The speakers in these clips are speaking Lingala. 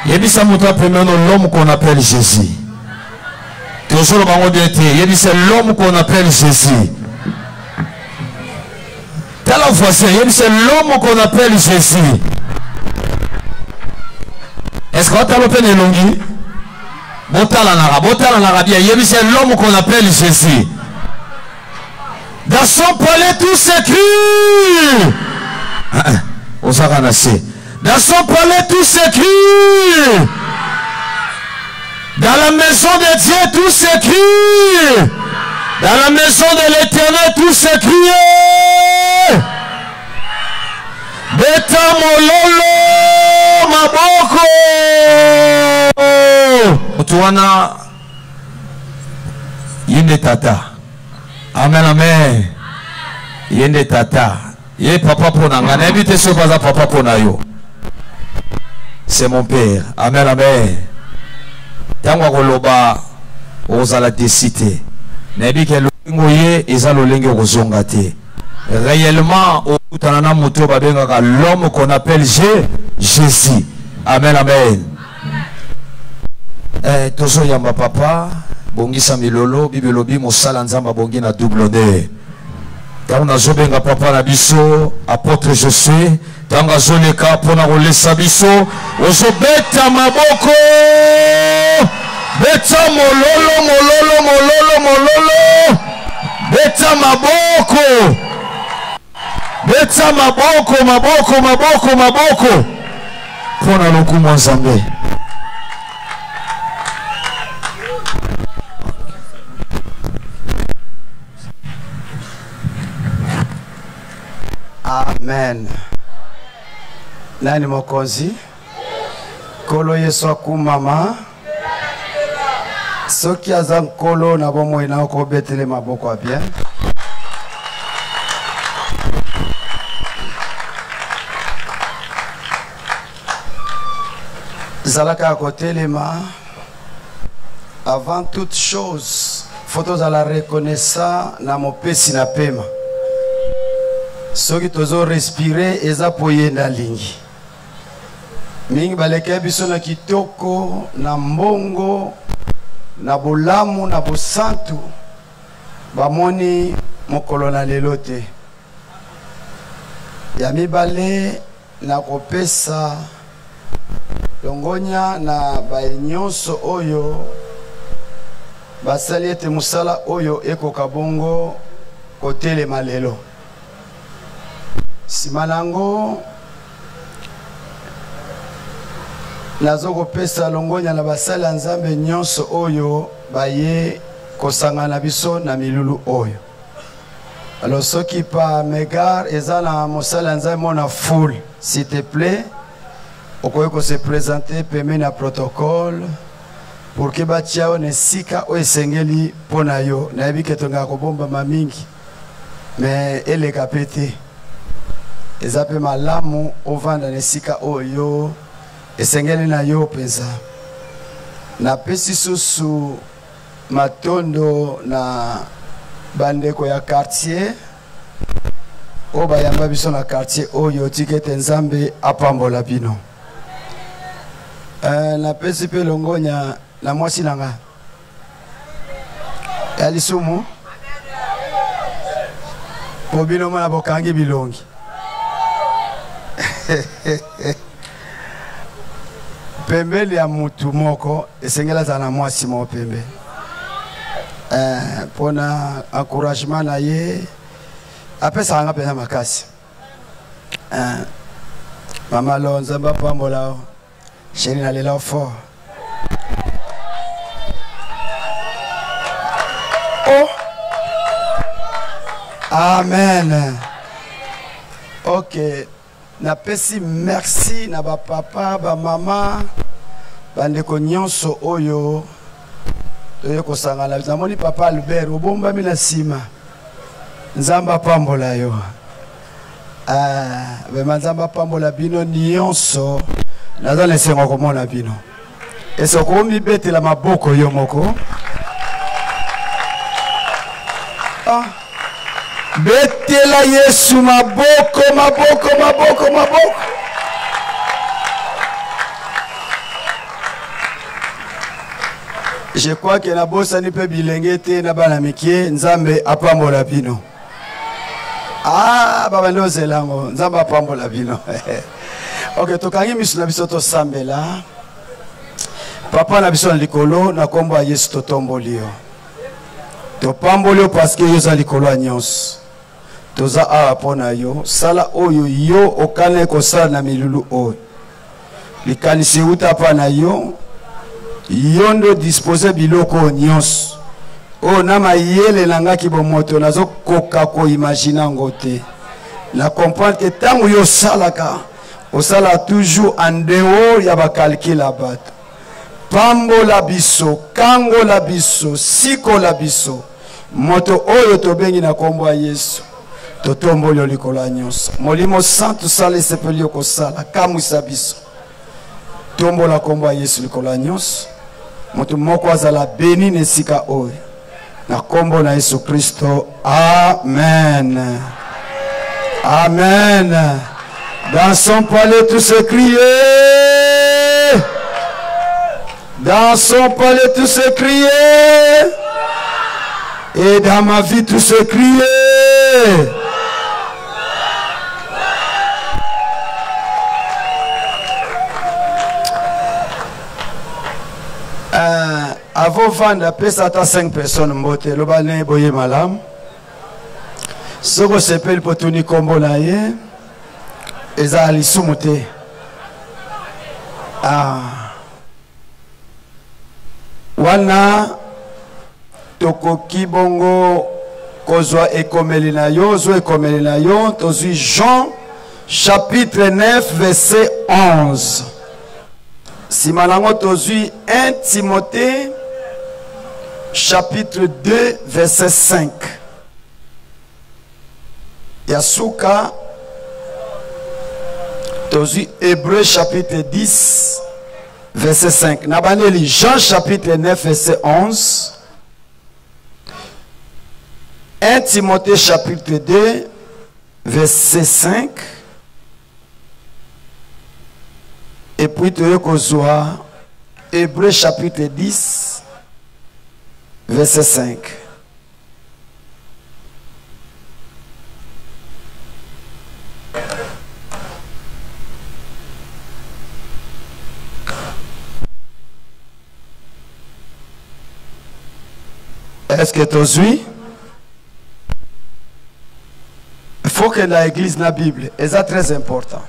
Il dit ça montre premièrement l'homme qu'on appelle Jésus. Toujours le bango bien été. Il dit c'est l'homme qu'on appelle Jésus. T'as la voisin. Il dit c'est l'homme qu'on appelle Jésus. Est-ce qu'on t'a l'open et longi? Botal en arabe. Il dit c'est l'homme qu'on appelle Jésus. Dans son palais tout s'écrit. On s'en ranassé. Dans son palais tout s'écrit. Dans la maison de Dieu tout s'écrit. Dans la maison de l'Éternel tout s'écrit. Beta mololo maboko. Otuana yende tata. Amen, amen. Yende tata. Yé papa ponanga. N'invite ce pas à papa ponayo. C'est mon père. Amen, amen. Tango koloba ozala décité. N'invite que l'ongoye ezalo lenge ozongate. Réellement, au tanana moto babenga l'homme qu'on appelle Jésus. Amen, amen. Tozo yamba papa. Bongisa milolo bibelobi mosala nzamba bongi na double honneur. Tanga zobenga papa na biso apôtre je suis. Tanga zoleka pona rolesa biso ozobeta maboko. Beta mololo. Beta maboko. Beta maboko. Pona lokumu nzambe. Amen. Nani mokonzi? Kolo Yesu akumama. Soki azam kolo na bomo ina ko betele maboko a bien. Zalaka kotelema. Avant toute chose, photos à la reconnaissance na mopesi na pema. Soki tozo respirer eza poyenda lingi. Mingi baleke biso na kitoko na mbongo na bolamu na bosantu bamoni mokolo na lelo te. Ya mibale na kopesa longonya na baenyonso oyo basali ete musala oyo ekoka bongo kotelema lelo. Simanango nazoko pesa longonya na basala nzambe nyonso oyo baye kosangana biso na milulu oyo. Alors soki pa megar ezala mosala nzambe mona full, s'il te plaît, okoyeko se présenter peme na protocole pour que batiao ne sika o esengeli pona yo. Na yebi ketonga ko bomba mamingi. Mais ele kapete. Ezape malamu ovanda nesika oyo esengeli na yo peza. Na pesi susu matondo na bandeko ya quartier o bayamba biso na quartier oyo tikete nzambe apambola bino. Na pesi pe longonya na mwasi nanga ya lisumu po bino mwana bokangi bilongi. Pembele ya mutu moko esengela zana mwasi mo pembe. Pona encouragement na ye apesa anga pena makasi. Mama lonza mba pambola chéri na lela fort. Oh. Amen. OK. Na pesi merci na ba papa, ba mama, bandeko nyonso oyo toyo kosangana. Zamoni papa Albert obomba mina sima. Nzamba pambola yo. Bema nzamba pambola bino nyonso. Naza lesengo komona bino. Esoko mi bete la maboko yo moko. Betela Yesu maboko. Je crois que la bosse n'est pas bilengete na banamikie nzambe apambola bino. Ah, baba ndo zelango nzambe apambola bino. Ok, tokangi misu na biso to sambela. Papa na biso na likolo na kombo ya Yesu totombolio. To pambolio parce que yoza likolo a nyos. Toza a pona yo, sala oyo yo okane ko sala na milulu oyo. Likanisi uta pa na yo. Yondo dispose biloko nyos. O na mayele nanga ki bomoto nazo koka ko imaginer ngote. Na comprendre que tango yo salaka, o sala toujours en dehors ya ba calcul la bato. Pambo la biso, kango la biso, siko la biso. Moto oyo to bengi na kombo ya Yesu. Totombo yo likola nyos. Molimo santo sale sepelio ko sala kamwisa biso. Tombo la kombo ya Yesu likola nyos. Moto moko azala beni nesika oyo. Na kombo na Yesu Kristo. Amen. Amen. Dans son palais tous se crier. Dans son palais tous se crier. Et dans ma vie tous se crier. Avant vendre la paix, ça 5 personnes mbote. Le balai boye malam. Ce que s'appelle pour tourner combo na ye. Eza ali sumuté. Ah. Wana tokoki bongo kozwa ekomeli na yo, zo ekomeli na yo, tozwi Jean chapitre 9 verset 11. Si malango tozwi 1 Timothée chapitre 2 verset 5. Yasuka tozwi Hébreu chapitre 10 verset 5. Nabaneli Jean chapitre 9 verset 11. 1 Timothée chapitre 2 verset 5. Et puis tu as Hébreu chapitre 10 verset 5. Est-ce que tu suis? Il faut que l'église la Bible, c'est très important.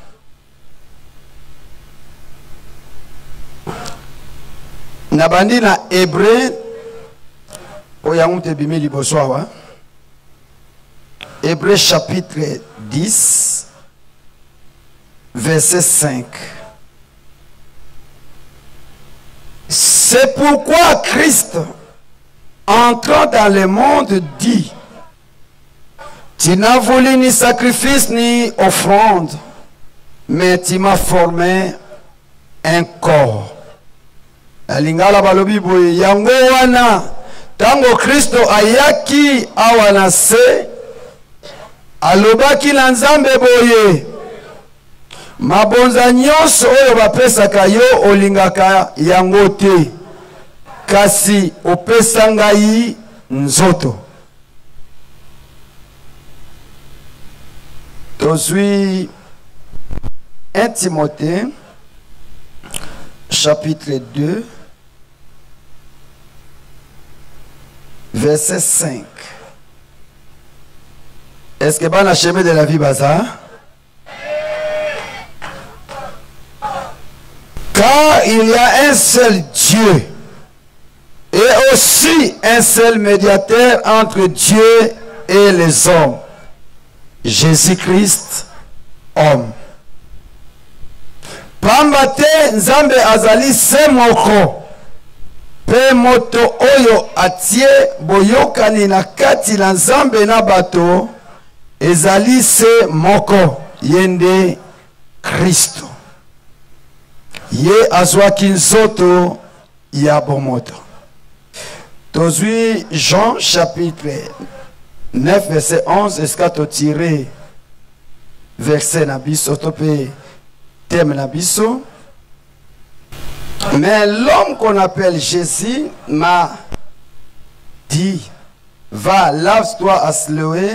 Nabandi na Hébreu Hébreu chapitre 10 verset 5. C'est pourquoi Christ, entrant dans le monde, dit: tu n'as voulu ni sacrifice ni offrande, mais tu m'as formé un corps. Alingala balobi boye yango wana tango Kristo ayaki awana se alobaki na Nzambe boye mabonza nyonso oyo bapesaka yo olingaka yango te kasi opesa ngai nzoto. Tozwi 1 Timothée chapitre 2 verset 5. Est-ce que dans la chemin de la vie bazar? Car il y a un seul Dieu et aussi un seul médiateur entre Dieu et les hommes, Jésus-Christ, homme. Pambate Nzambe azali se moko pe moto oyo atie boyokani na kati na Nzambe na bato ezali se moko yende Kristo. Ye azwaki nzoto ya bomoto. Tozwi Jean chapitre 9 verset 11. Est-ce que tu tiré verset na biso tope thème na biso? Mais l'homme qu'on appelle Jésus m'a dit, va, lave-toi à Siloé.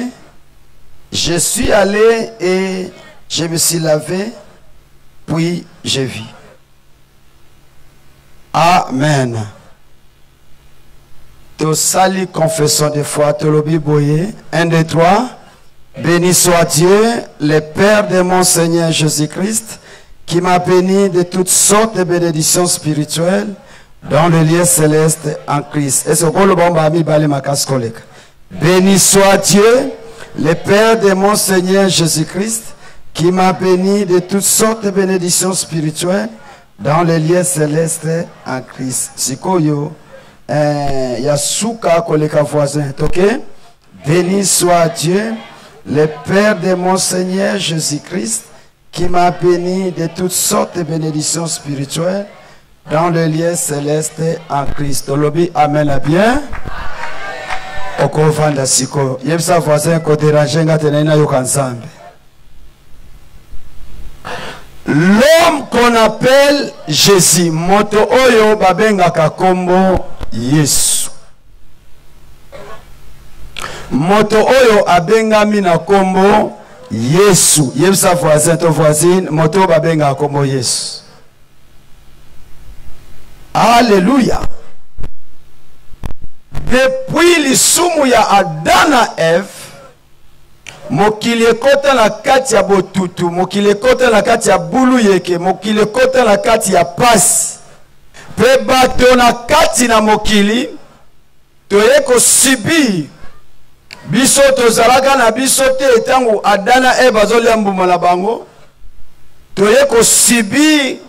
Je suis allé et je me suis lavé, puis je vis. Amen. Te salut, confession de foi, te lobi boye. 1, 2, 3. Béni soit Dieu, le Père de mon Seigneur Jésus-Christ, qui m'a béni de toutes sortes de bénédictions spirituelles dans le lieu céleste en Christ. Béni soit Dieu, le Père de mon Seigneur Jésus-Christ, qui m'a béni de toutes sortes de bénédictions spirituelles dans le lieu céleste en Christ. Sikoyo, Yasuka koleka voisin, ok? Béni soit Dieu, le Père de mon Seigneur Jésus-Christ, qui m'a béni de toutes sortes de bénédictions spirituelles dans le lieu céleste en Christ. Lobby, amen à bien. Oko vanda siko. Yebsa voisin ko déranger ngate na yo kansambe. L'homme qu'on appelle Jésus, moto oyo babenga kakombo Yesu. Moto oyo abenga mina kombo Yesu. Yebsa voisin to voisine, moto babenga kombo Yesu. Alléluia. Depuis l'isumu ya Adana Eve, mokili ekota na kati ya botutu, mokili ekota na kati ya bulu yeke, mokili ekota na kati ya pasi. Pe bato na kati na mokili, toye ko sibi. Biso tozalaka na biso te etango Adana Eve azolia mbuma na bango. Toye ko sibi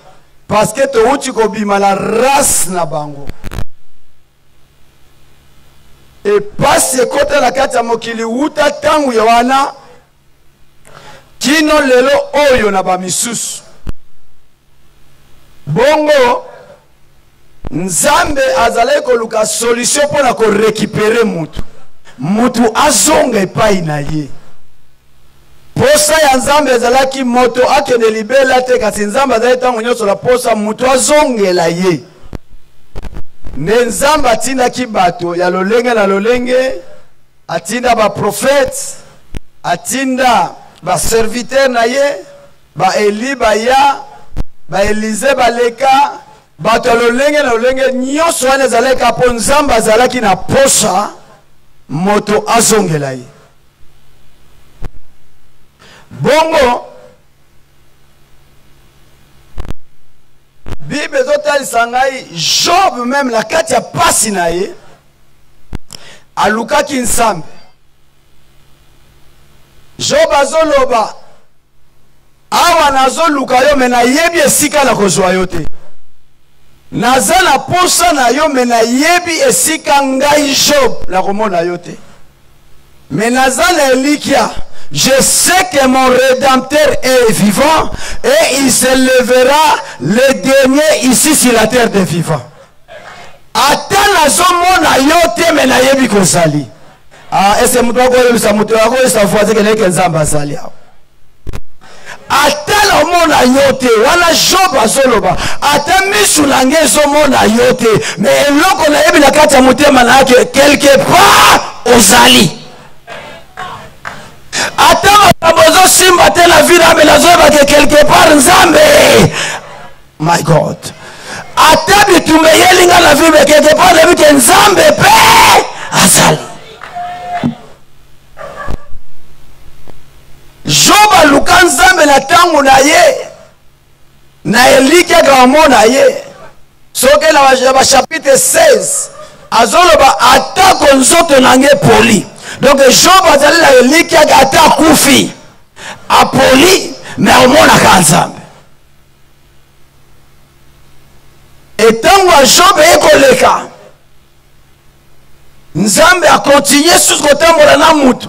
parce que to uti ko bima la race na bango. Et passe côté la kati ya mokili uta tangu ya wana kino lelo oyo na ba misusu. Bongo Nzambe azalaki koluka solution pour na ko récupérer mutu. Mutu azonga epai na ye. Posa ya Nzambe azalaki moto akende libela te kasi Nzambe azalaki tango nyonso la posa mutu azongela ye. Nzambe atindaki bato ya lolenge na lolenge, atinda ba prophète, atinda ba serviteur na ye, ba Eli ba ya, ba Elize ba leka, bato ya lolenge na lolenge nyonso wana ezalaka po Nzambe azalaki na posa moto azongela ye. Bongo Bible zotalisa ngai Job même la kati ya pasi na ye alukaki Nzambe. Job azoloba awa nazoluka yo me nayebi esika na kozwa yo te. Naza na posa na yo me nayebi esika ngai Job na komona yo te. Me naza na elikia. Je sais que mon Rédempteur est vivant et il se lèvera le dernier ici sur la terre des vivants. Atana zomona yote me nayebi kozali. Ese mutu wako yebisa mutu wako yebisa fuaze keneke Nzambe azali hao. Atana omona yote wana Job azoloba. Ata misu nange zomona yote me eloko nayebi na kati ya mutema na yake quelque part ozali. Attends, abozo simba te la vie mais la zoba que quelque part Nzambe. My God. Attends, bitumbe yelinga la vie mais quelque part la vie que Nzambe pe azali. Joba luka Nzambe na tango na ye. Na elike gramo na ye. Soke na chapitre 16. Azoloba atako nzoto nange poli. Donc Job azali la eliki ata kufi apoli mais omona ka Nzambe. Etango Job ekoleka Nzambe a continué sous kotambola na mutu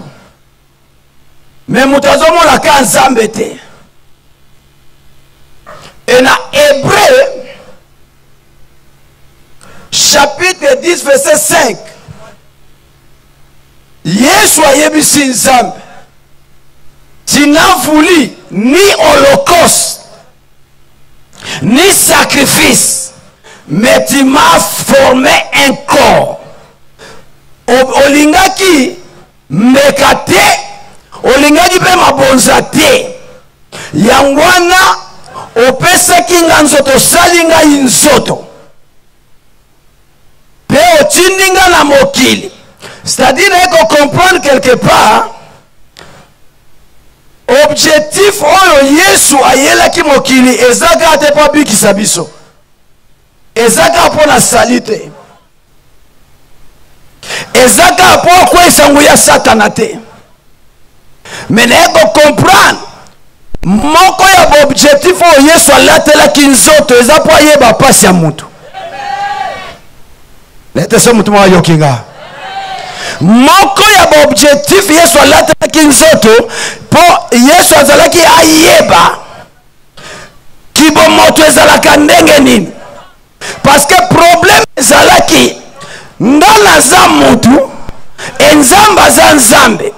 mais mutu azomona ka Nzambe te. Et na Hébreu chapitre 10 verset 5 Yesu ayebisi Nzambe tu n'as voulu ni holocauste ni sacrifice mais tu m'as formé un corps. Olingaki mekate, olingaki pe mabonza te. Yangwana opesa kinga nzoto salinga inzoto. Pe otindinga na mokili. C'est-à-dire qu'on comprendre quelque part objectif oyo Yesu ayela ki mokili ezaka te pa bikisa biso. Ezaka pona salite. Ezaka po ko esangu ya satana te. Mais eko comprendre moko ya objectif oyo Yesu alatela ki nzoto eza po yeba pasi ya mutu. Lete so mutu mwa yokinga. Moko ya objectif Yesu alatela ki nzoto po Yesu azalaki ayeba kibomoto ezalaka ndenge nini. Parce que problème ezalaki ngala za mutu enzamba za nzambe.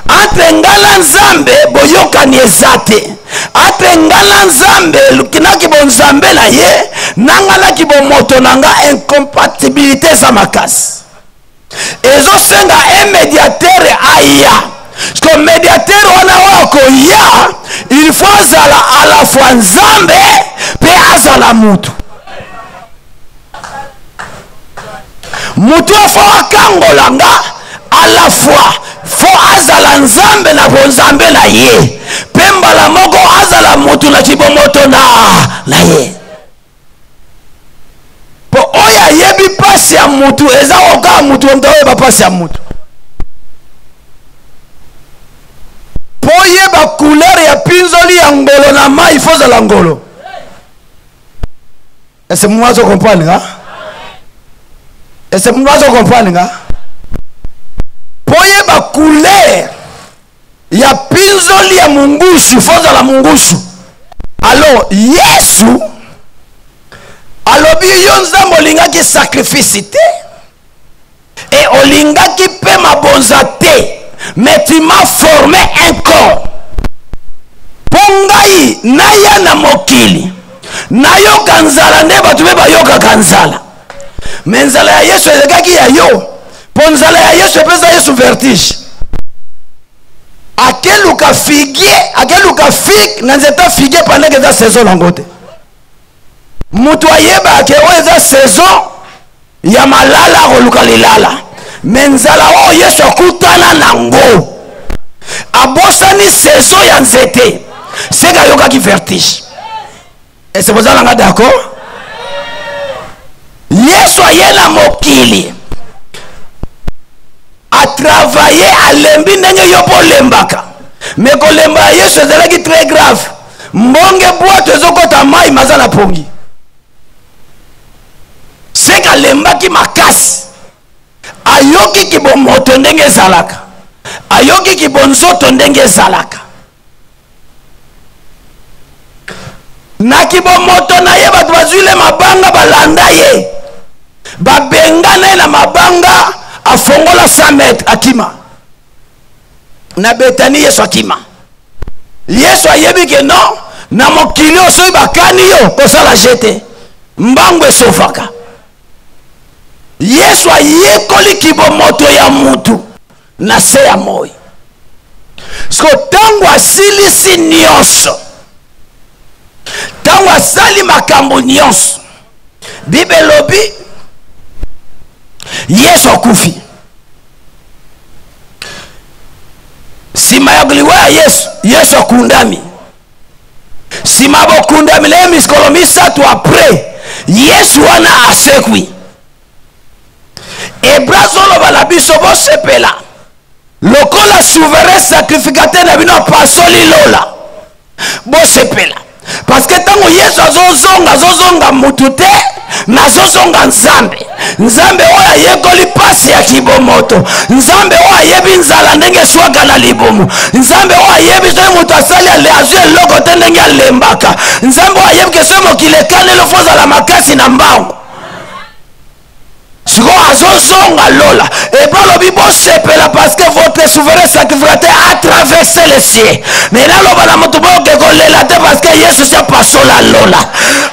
Ate ngala nzambe boyokani ezate. Ate ngala nzambe lukinaki bonzambe na ye nangala kibomoto nanga incompatibilité za makasi. Ezo senga un médiateur aya. Parce que médiateur wana wako ya il faut azala à la fois nzambe pe azala mutu. Mutu afo akangolanga à la fois faut azala nzambe na bonzambe na ye. Pemba la moko azala mutu na kibomoto na ye. Po oya yebi pasi ya mutu eza oka mutu mtawe ba pasi ya mutu. Po yeba couleur ya pinzoli ya ngolo na mai foza la ngolo. Est-ce que moi je comprends nga? Est-ce que moi je comprends nga? Po yeba couleur ya pinzoli ya mungushu foza la mungushu. Alors Yesu alobi yo nzambe olingaki sacrifice te et olingaki pe mabonza te, mais tu m'as formé un corps. Pongai naya na mokili nayoka nzala nde batu be bayokaka nzala, mais nzala ya Yesu ezekaki ya yo. Po nzala ya Yesu epesa Yesu vertige. Akeluka figue na nzeta figue pendant que za saison langote. Mutu ayeba ke oza saison ya malala koluka lilala. Menzala o Yesu akutana nango. Abosani saison ya nzete. Seka yoka ki vertige. Et c'est pour ça nga d'accord? Yesu ayela mokili. A travailler à lembi ndenge yopo lembaka. Mais ko lemba Yesu ezalaki très grave. Mbonge boite ezokota mai mazala pongi. Seka lembaki makasi. Ayoki kibomoto ndenge zalaka. Ayoki kibonzoto ndenge zalaka. Na kibomoto na ye batu bazwile mabanga balanda ye. Babengane na mabanga afongola 100 mètres akima. Na Betani Yesu akima. Yesu ayebi ke non na mokili oso bakani yo kosala jete. Mbangu esofaka. Yesu ayekoli kibomoto ya mutu na se ya moi. Sko tangu asilisi nyonso, tangu asali makambo nyonso, Bible lobi Yesu akufi. Sima ya gliwa ya Yesu akundami. Sima bokundami le miskolo misatu apres Yesu wana asekwi. Ebrazolo balabiso bo sepela. Lokola souverain sacrificateur na bino pasoli lola. Bo sepela. Parce que tango Yesu azozonga mutu te, nazozonga nzambe. Nzambe oya yekoli pasi ya kibomoto. Nzambe oya yebi nzala ndenge swaka na libomo. Nzambe oya yebi so mutu asali ale azue loko te ndenge alembaka. Nzambe oya yebi keso mokile kane lo foza la makasi na mbangu. Siko bozonga lola hébreu lobi bosepela parce que votre souverain sacrificateur a traversé les cieux mais naloba na moto boke kolela te parce que yesu si apasola lola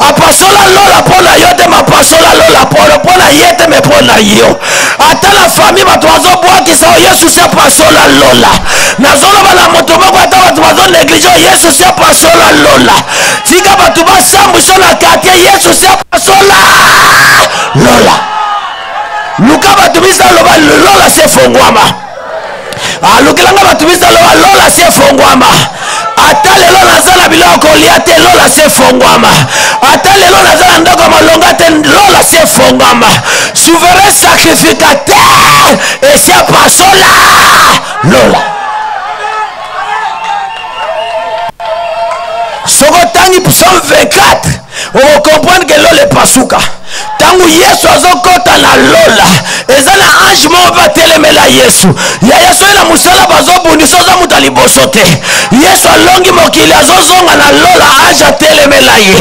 apasola lola mpona yo te mapasola lola mpona ye te me mpona yo ata na famille bato bazobwakisa o yesu si apasola lola nazoloba na moto moko ata bato bazonéglige o yesu si apasola lola tika bato basambwisa na quartier yesu si apasola lola luka bato bizaloba lola si efongwama alukelanga bato bizaloba lola si efongwama ata lelo naza na biloko kolia te lola si efongwama ata lelo naza na ndako malonga te lola si efongwama souverain sacrificateur esi apasola lola soko tangi psalm 24 on comprendre que lola epasuka tangu yesu azokota na lola eza na ange moko batelemela yesu ya yesu ye na mosala bazobundisa oza moto liboso te yesu alongi mokili azozonga na lola ange atelemela ye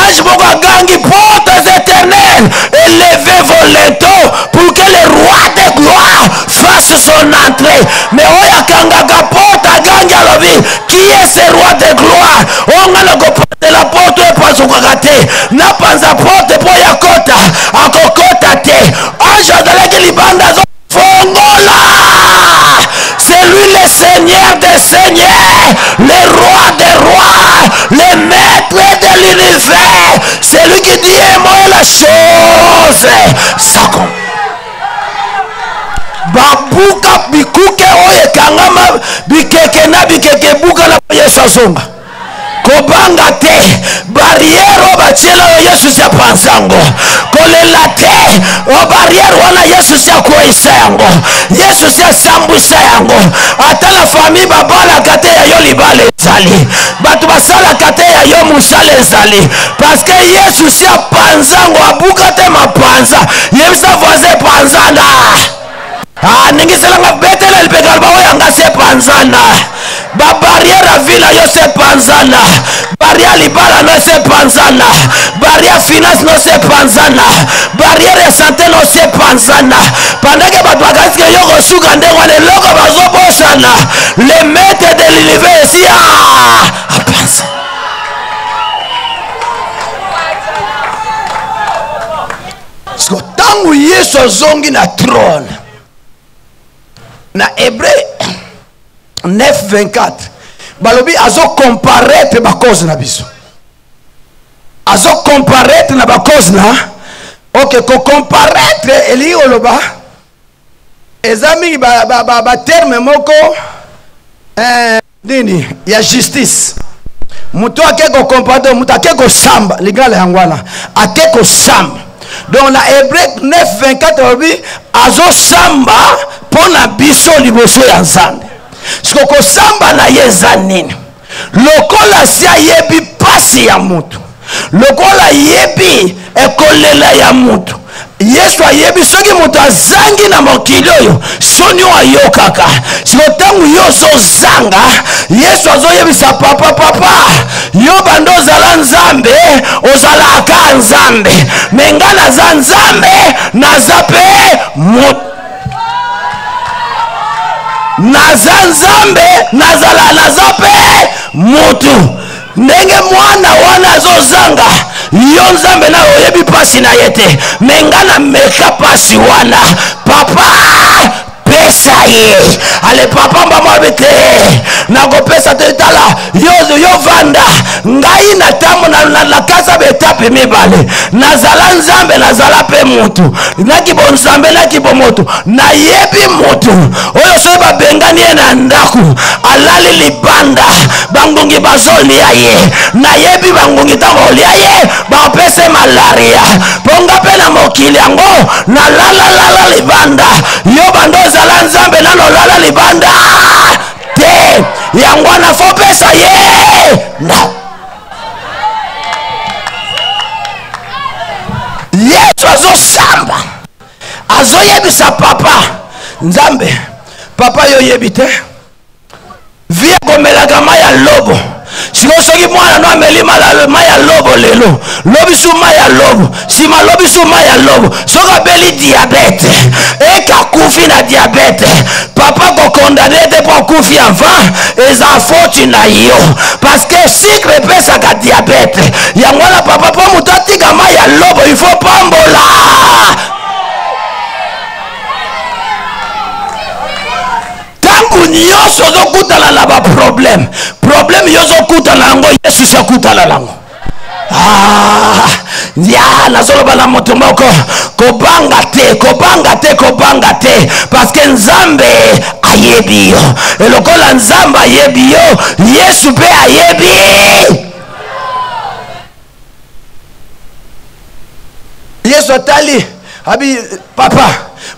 ange moko agangi portes éternelles élevez vos linteaux pour que le roi de gloire fasse son entrée mais oyo akangaka porte agangi alobi qui est ce roi de gloire ongana kopatela porte oyo epasukaka te napanza porte mpo ya kota akokota te ange azalaki libanda azofongola c'est lui le seigneur des seigneurs le roi des rois le maître de l'univers c'est lui qui dit un mot et la chose ça compte babuka bikuke oyo ekangama bikeke na bikeke buka na yesu azonga kobanga te barrière o batiela oyo yesu si apanzango kolela te o barrière wana yesu si akweyisa yango yesu si asambwisa yango ata na famille babalaka te ya yo libala ezali bato basalaka te ya yo mosala ezali parce que yesu si apanzango abuka te mapanza yebisa voisin epanzana ningiselanga betela lipekala baoyanga se panzana babariere ya vila yo se panzana barrière libala no se panzana barrière finance no se panzana barrière ya santé no se panzana pendant que bato bakasike yo kosuka ndenge wana eloko bazobosana le maître de l'univers esi apanza siko ntango yesu azongi na trône na Hébreu 9:24 balobi azocomparaître bakoze na biso azocomparaître na bakoze na ok kocomparaître elingi koloba eza mingi baterme moko nini ya justice mutu ake kocomparaître mutu ake kosamba ligala yango wana ake kosamba donc na Hébreu 9:24 balobi azosamba mpona biso liboso ya nzambe siko kosamba na ye eza nini lokola si ayebi pasi ya mutu lokola ayebi ekolela ya mutu yesu ayebi soki mutu azangi na mokili oyo soni oyo ayokaka siko ntango yo ozozanga yesu azoyebisa papa yo bando ozala nzambe ozalaka nzambe me nga naza nzambe naza mpe mutu naza nzambe nazala naza mpe mutu ndenge mwana wana azozanga yo nzambe na oyebi pasi na ye te me nga na meka pasi wana papa pesa ye ale papa mbamwabe te nakopesa te tala yo vanda ngai na tambo na kasa betape mibale nazala nzambe nazala pe mutu nakibo nzambe nakibo mutu nayebi mutu oyo soki babengani ye na ndaku alali libanda bangungi bazolia ye nayebi bangungi ntango olia ye bapese malaria ponga mpe na mokili yango nalalalala libanda yo bando ozala nzambe nanolola libanda te yango wana fo pesa ye na yesu azosamba azoyebisa papa nzambe papa yo yebi te vie komelaka mai ya lobo siko soki mwana no ameli mai ya lobo lelo lobi su mai ya lobo sima lobi su mai ya lobo soki abeli diabete ekakufi na diabete papa kokondane te po akufi avant eza foti na yo parce que sucre epesaka diabete yango wana papa po moto atika mai ya lobo il faut pambola. Tangu nyonso ozokutana na baproblème problème yo ozokutana yango Yesu sakutana nango. Ya nazoloba na moto moko kobanga te parce que Nzambe ayebi yo elokola Nzambe ayebi yo Yesu pe ayebi. Yesu atali abi papa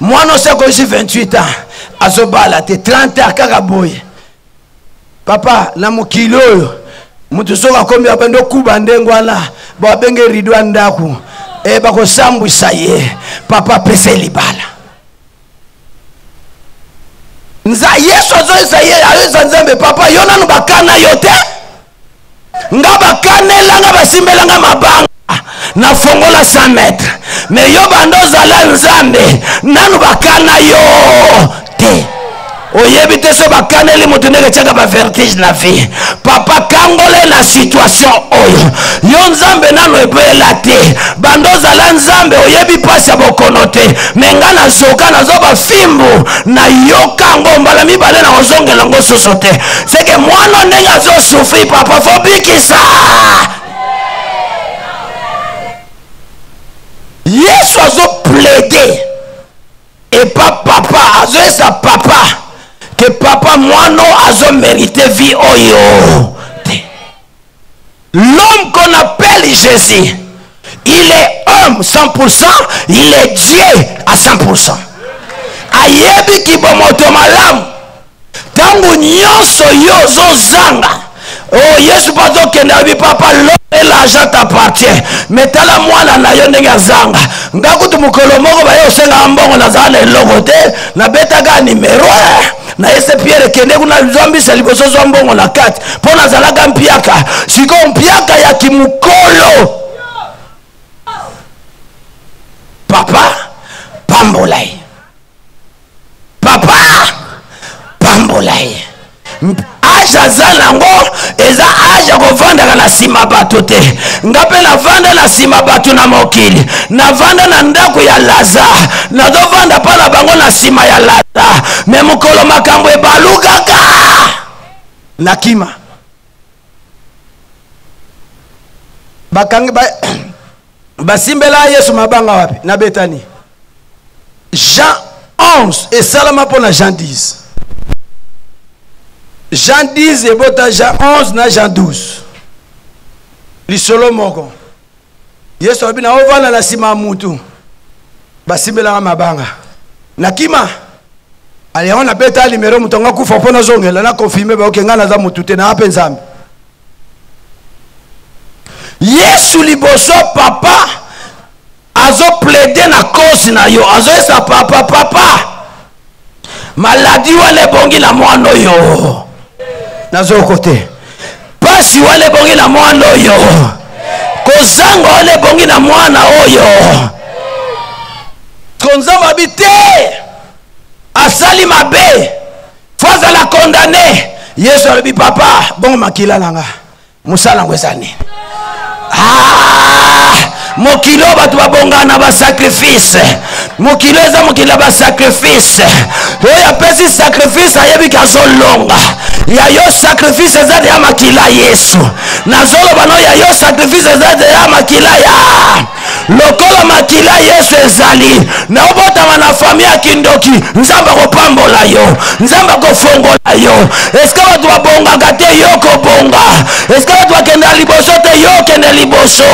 mwana oseko 28 ans azobala te 30 ans kaka boye papa na mokili oyo mutu soka komi abando kuba ndengo wana babenge ridwa ndaku bakosambwisa ye papa pese libala nza Yesu azoisa ye ayoza Nzambe papa yo nanu bakana yo te nga bakanelanga basimbelanga mabanga na fongola 100 mètres mais yo bando zala Nzambe nanu bakana yo te oyebi te so bakaneli moto ndenge tiaka ba vertige na vie papa kangole na situation oyo yo Nzambe nano ebela te bando zala Nzambe oyebi pasi ya bokono te menga na zoka na zo ba fimbu na yo kango mbala mibale na ozongela ngo soso te seke mwana ndenge azo souffrir papa fo bikisa Yesu azo plaider et pas papa azo esa papa que papa moino azo mérité vie oyo. L'homme qu'on appelle Jésus, il est homme 100%, il est Dieu à 100%. Ayebi ki bomoto malam tangu nyonso yo zo zanga. Oh Yesu pazo kenda bi papa l'homme et l'argent t'appartient. Mais tala mwana na yo ndenge zanga. Ngakutu mukolo moko ba yo senga mbongo na zana eloko te na beta ga numéro 1. Na ese Pierre kende kuna zombi saliboso zombongo na kati pona zalaga mpiaka siko mpiaka ya kimukolo papa pambolai aja zalango eza aja kovanda na sima bato te ngape na vanda na sima bato na mokili na vanda na ndako ya Lazare na do vanda pala bango na sima ya Lazare me mukolo makambo ebalukaka na kima bakangi basimbela Yesu mabanga wapi na Betani Jean 11 et salama pona Jean 10 Jean 10 et bota Jean 11 na Jean 12 lisolo moko Yesu abina ovana na sima mutu basimbela mabanga na kima ali on appelle ta numéro mutonga kufa pona zongela na confirmer ba okenga na za mutu te na ape Nzambe Yesu liboso papa azo plaider na cause na yo azo esa papa maladie wale bongi na mwana yo nazo kote pasi wale bongi na mwana yo kozanga wale bongi na mwana oyo konzamba bite asali mabe faza la condamné Yesu alibi papa bon makila nanga musala ngwezani mokilo batu babongana ba sacrifice mokilo eza mokilo ba sacrifice oya pesi sacrifice ayebi kazolonga ya yo sacrifice eza ya makila Yesu nazolo bano ya yo sacrifice eza ya makila ya lokolo makila Yesu ezali na obota na famille kindoki Nzamba kopambola yo Nzamba kofongola yo eska batu babonga te yo kobonga eska batu bakenda liboso te yo kende liboso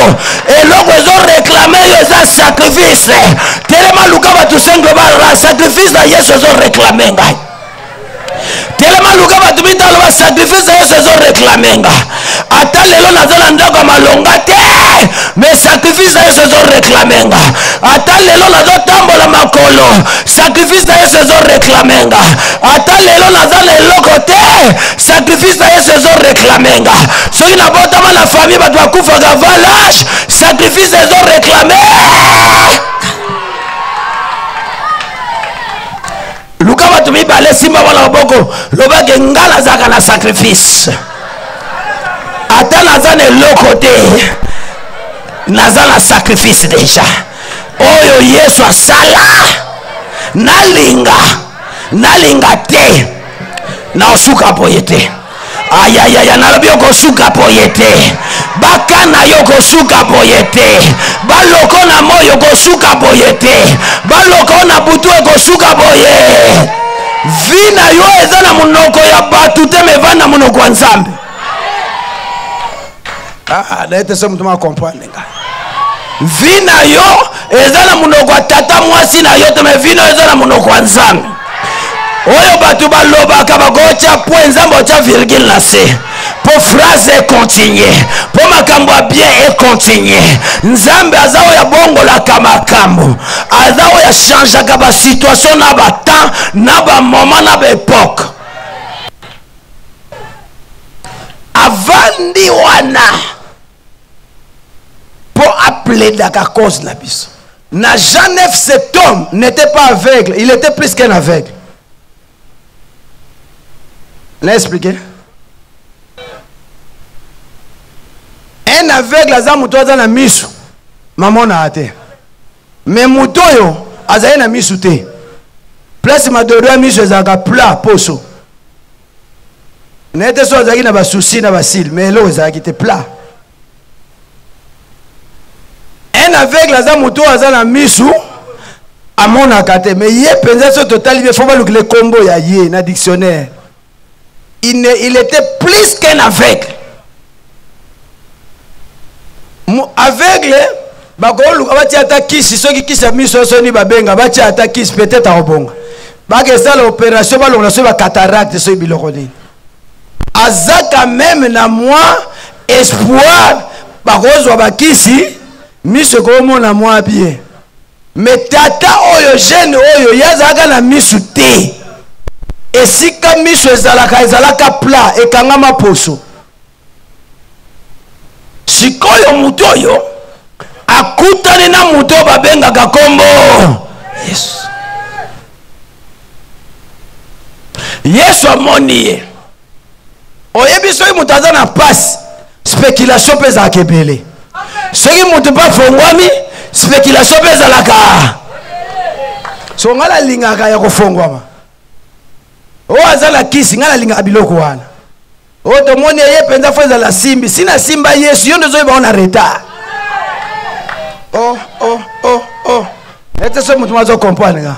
eloko ezo réclamer yo eza sacrifice telema luka batu sengo ba sacrifice na Yesu ezo réclamer ngai telema luka batu bitalo ba sacrifice Yesu ezo réclamer nga ata lelo nazala ndako malonga te mais sacrifice Yesu ezo réclamer nga ata lelo nazo tambola mokolo sacrifice na yesu ezo réclamenga ata lelo naza na eloko te sacrifice na yesu ezo réclamenga soki nabotama na famille bato bakufaka valage sacrifice ezo réclame luka bato mibale simba wana maboko lobake nga nazalaka na sacrifice ata naza na eloko te naza na sacrifice deja oyo yesu asala nalinga te na osuka boye te ayayaya nalobi okosuka boye te bakana yo kosuka boye te baloko na moyo kosuka boye te baloko na butu ekosuka boye vi na yo eza na monoko ya bato te meva na monoko ya nzambe naete se mutu makomprendre nga vi na yo eza na monoko ya tata mwasi na yo te me vi na yo eza na monoko ya nzambe oyo bato balobaka bakotya point nzambe otya virgule na se po phrase ekontinue po makambo ya bien ekontinue nzambe aza oyo abongolaka makambo aza oyo achangeaka basituation na batemps na bamoment na baepoke avandi wana po apledaka cause na biso na Jean 9 cet homme n'était pas aveugle, il était plus qu'un aveugle. L'ai expliqué. Un aveugle aza muto aza na misu maman na ate mais muto yo aza na misu te place madoro ya misu ezaka plat poso n'était so azaki na ba souci na basil mais lo ezaki te plat. Un aveugle aza muto aza na misu amona kate mais ye penza so total il faut pas le combo ya ye na dictionnaire il était plus qu'un aveugle. Aveugle bakolu abati atakisi soki kisa miso soni babenga bati atakisi peut-être abonga bake ça l'opération balonga so ba cataracte so biloko ni aza quand même na moi espoir bakozwa bakisi miso ko mona moi bien mais tata oyo jeune oyo yazaka na misu te esika miso ezalaka plat ekangama poso sikoyo mutu oyo akutani na mutu babengaka kombo Yesu. Yesu amoni ye oyebi soki mutu aza na pasi spéculation mpe ezalaka ebele soki mutu mpe afongwami spéculation mpe ezalaka so nga nalingaka ya kofongwama oyo aza na kisi nga nalingaka biloko wana oyo tomoni ye mpenza fo ezala simbi sina simba Yesu yo nde ozoyeba o na retard ete so mutu mazo comprendre nga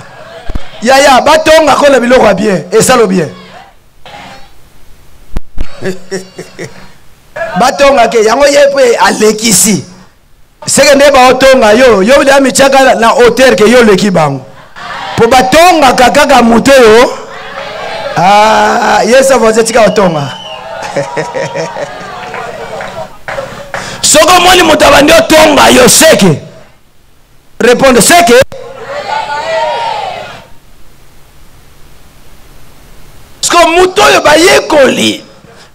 yaya batonga kola biloko ya bien esalo bien batonga ke yango ye mpe alekisi seke nde baotonga yo bida mitiaka na hauteur ke yo leki bango po batongaka kaka mutu oyo Yesu avoze tika otonga soko moni mutu abandi otonga yo seke répondre seke sko mutu oyo bayekoli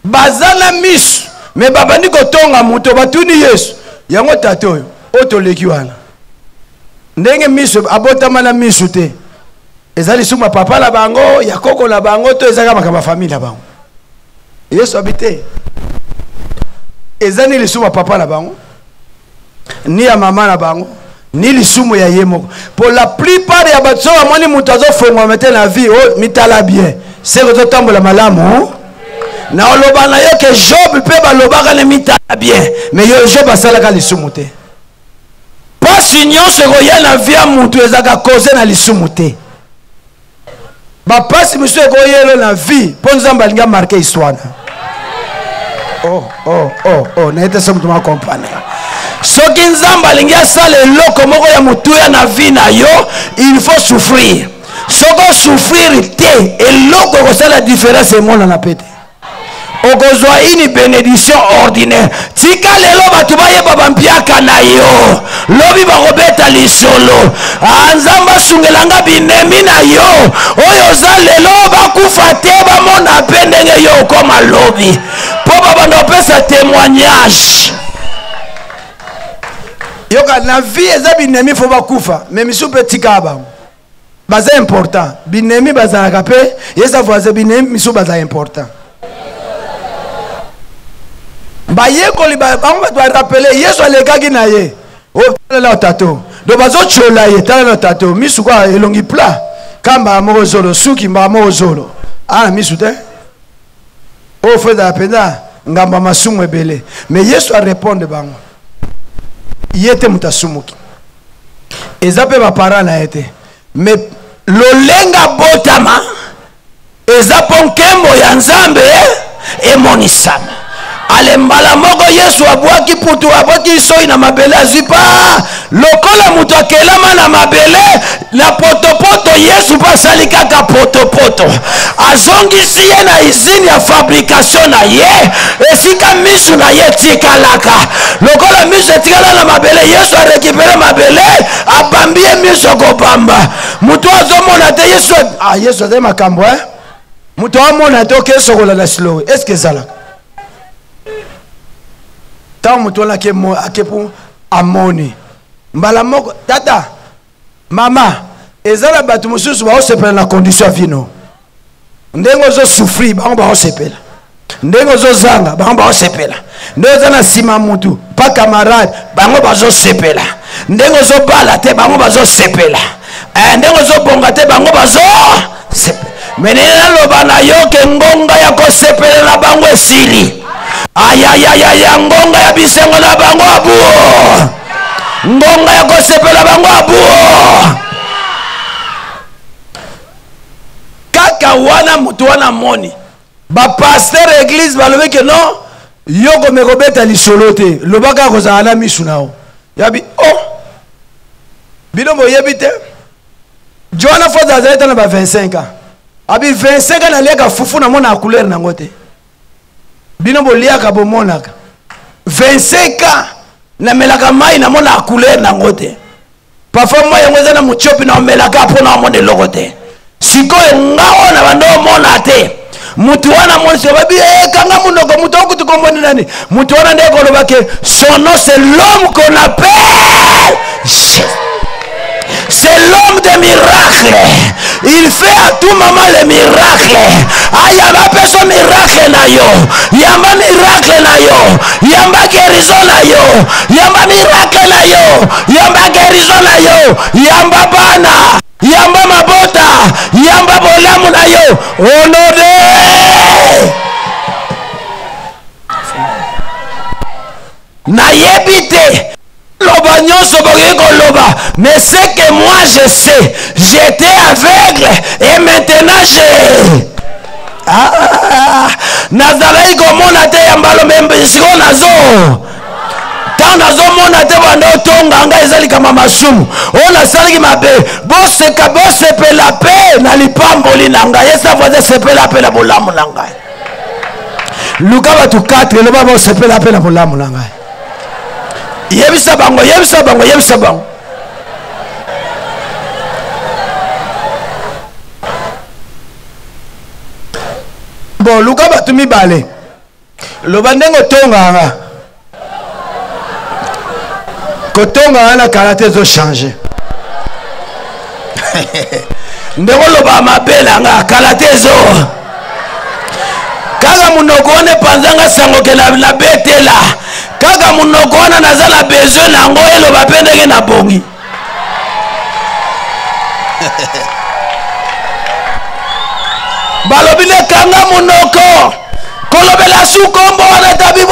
baza na misu me babandi kotonga mutu batuni Yesu yango tata oyo otoleki wana ndenge misu abotama na misu te ezali suma papa na bango ya koko na bango to ezaka makamba famille na bango Yesu habite ezani lisumu papa na bango ni ya mama na bango ni lisumu ya yemoko pour la plupart ya bato amoni mutu azofongwa mete na vie o mitala bien c'est que totambola malamu na oloba na yo ke Job pe balobaka ne mitala bien mais yo Job asalaka lisumu te pasi nyonso ekoya na vie ya mutu ezaka cause na lisumu te bapasi misu ekoyelo na vie mpo nzambe alingi marqué histoire naete so mutu makomprendre soki nzambe alingi asala eloko moko ya mutuya na vie na yo il faut souffrir soko souffrir te eloko ekosala différence emonana pete okozwa une bénédiction ordinaire. Tika lelo batu bayeba bampiaka na yo. Lobi bakobeta lisolo. Nzamba sungelanga binemi na yo. Oyo za lelo bakufa te bamona pe ndenge yo koma lobi. Po babanda opesa témoignage. Yoka na vie eza binemi fo bakufa. Mais misu pe tika bango. Baza important. Binemi bazalaka pe yesa voisin binemi misu baza important. Bayekoli bango doit rappeler Yesu alekaki na ye. O tala tato. Do bazo chola ye tala tato. Misu kwa elongi pla. Kamba mo zolo suki mba mo zolo. Ah misu te. O feda penda ngamba masumu ebele. Mais Yesu a répondre bango. Yete mutasumuki. Ezape ba parents na yete. Mais lolenga botama ezapo nkembo ya Nzambe emonisama. Alembala moko Yesu abwaki putu abwaki soi na mabele azipa lokola mutu akelama na mabele na potopoto Yesu pasali kaka potopoto azongisi ye na izini ya fabrication na ye esika misu na ye tikalaka lokola misu etikala na mabele Yesu arekipere mabele abambie misu akobamba mutu azomona te Yesu azali makambo mutu amona te okesokola na slow est-ce que zalaka tant mutola ke mo akepu amoni mbala moko tata mama ezala batu mususu ba osepela na condition vino ndengo zo souffrir bango ba osepela ndengo zo zanga bango ba osepela ndengo zana sima mutu pa camarade bango ba zo sepela ndengo zo bala te bango ba zo sepela ndengo zo bonga te bango ba zo sepela menena loba na yo ke ngonga ya ko sepela na bango esili ayayaya ngonga ya bisengo na bango abuo ngonga ya kosepela bango abuo kaka wana mutu wana moni ba pasteur église balobi ke non yoko mekobeta lisolo te lobaka kozala na misu nao yabi bino boyebi te Joana Foza azaleta na ba 25 ans abi 25 ans naliaka fufu na mona couleur nango te bino boliaka bomonaka 25 ans na melaka mai na mona couleur nango te parfois moi yango eza na muchopi na melaka pona mona eloko te sikoyo ngao na bando mona te mutu wana monse babi kanga munoko mutu okutukomboni nani mutu wana ndeko lobake son nom c'est l'homme qu'on appelle Jésus. C'est l'homme des miracles. Il fait à tout moment les miracles. Ayama peso miracle na yo. Yamba miracle na yo. Yamba guérison na yo. Yamba miracle na yo. Yamba guérison na yo. Yamba bana. Yamba mabota. Yamba bolamu na yo. Honoré. Na yebite. Loba nyonso bokeko loba, mais c'est que moi je sais, j'étais aveugle et maintenant j'ai nazalaki komona te ya mbalo membesiko nazo tant nazomona te banda otonga nga ezali kama masumu oyo nasalaki mabe boseka bosepela pe na lipamboli na ngai esa voisin sepela pe na bolamu na ngai luka batu 4 eloba bosepela pe na bolamu na ngai yebisa bango yebisa bango yebisa bango bon luka batu mibale loba ndenge otonganga kotonganga na karate ezo change ndenge loba mabelanga karate ezo kaka munoko wane panzanga sango ke na betela kaka munoko wana naza na besoin nango eloba pe ndenge na bongi balobi ne kanga munoko kolobela sukombo wana tabi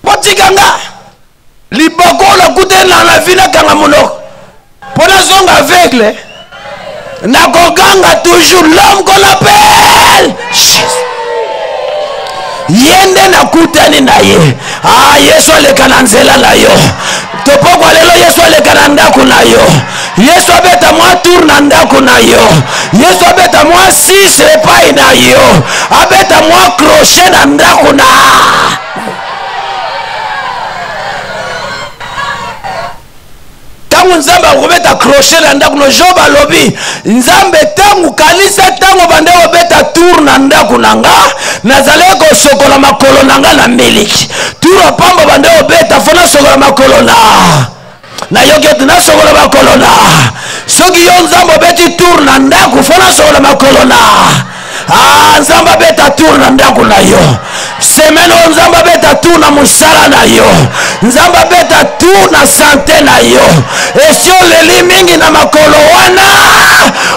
botikanga libokolo kutena na vina kanga munoko pona zonga aveugle nakoganga toujours l'homme qu'on appelle Jésus. Yende na kutani na ye Yesu aleka na nzela na yo topokwa lelo Yesu aleka na ndaku na yo Yesu abeta mwatu tour na ndako na yo. Yesu abeta mwa 6 epai na yo. Abeta mwa crochet na ndako na. Tangu nzambe akobeta crochet na ndako no Job alobi nzambe tangu kanisa tangu bande obeta tour na ndako nanga nazale ko sokola makolo nanga na miliki tour pamba bande obeta fona sokola makolo na yogetu na sokola makolo na soki yo nzambe obeti tour na ndako fona sokola makolo na nzamba beta tour na ndako na yo. Semaine nzamba beta tour na musala na yo. Nzamba beta tour na santé na yo. Esio leli mingi na makolo wana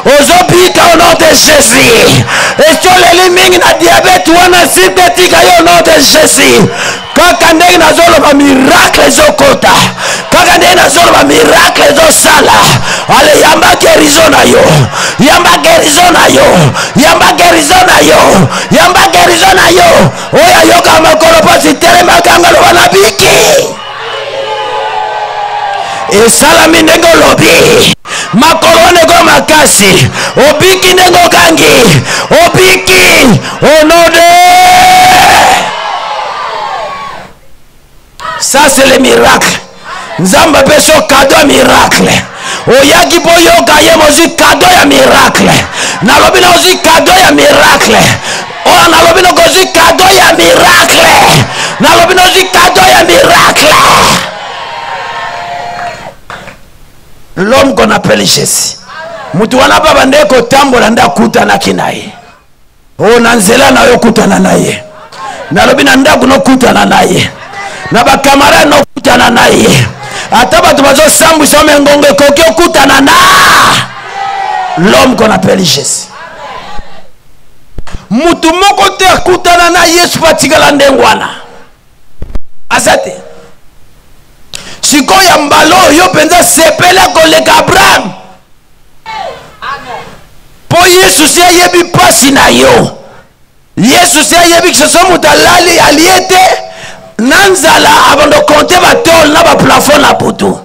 ozopika au nom de Jésus. Esio leli mingi na diabète wana synthétique au nom de Jésus. Kaka ndenge nazoloba miracle ezokota. Kaka ndenge nazoloba miracle ezosala. Ale yamba guérison na yo. Yamba guérison na yo. Yamba guérison na yo. Yamba guérison na yo. Oya yoka makolo pasi telema kangalo wana biki. Esalami ndenge lobi. Makolo nego makasi. Obiki ndenge kangi. Obiki. Onode. Ça c'est le miracle. Nzamba peso cadeau miracle. Oyaki po yoka ye mozi cadeau ya miracle. Nalobi na ozi cadeau ya miracle. Oh nalobi na ozi cadeau ya miracle. Nalobi na ozi cadeau ya miracle. L'homme qu'on appelle Jésus. Mutu wana baba ndeko tambola nda kutana kinaye. Oh nanzela na yo kutana naye. Nalobi na nda kuno kutana naye. Na bakamara no kutana naye. Ata batu bazo sambu some ngonge koki okutana na l'homme qu'on appelle Jésus. Mutu moko te kutana na Yesu patikala ndengwana. Asate. Siko ya mbalo yo penza sepele koleka Abraham. Po Yesu se yebi pasi na yo. Yesu se yebi kisoso mutalali aliete. Nanzala abando konte batol na ba plafond na putu.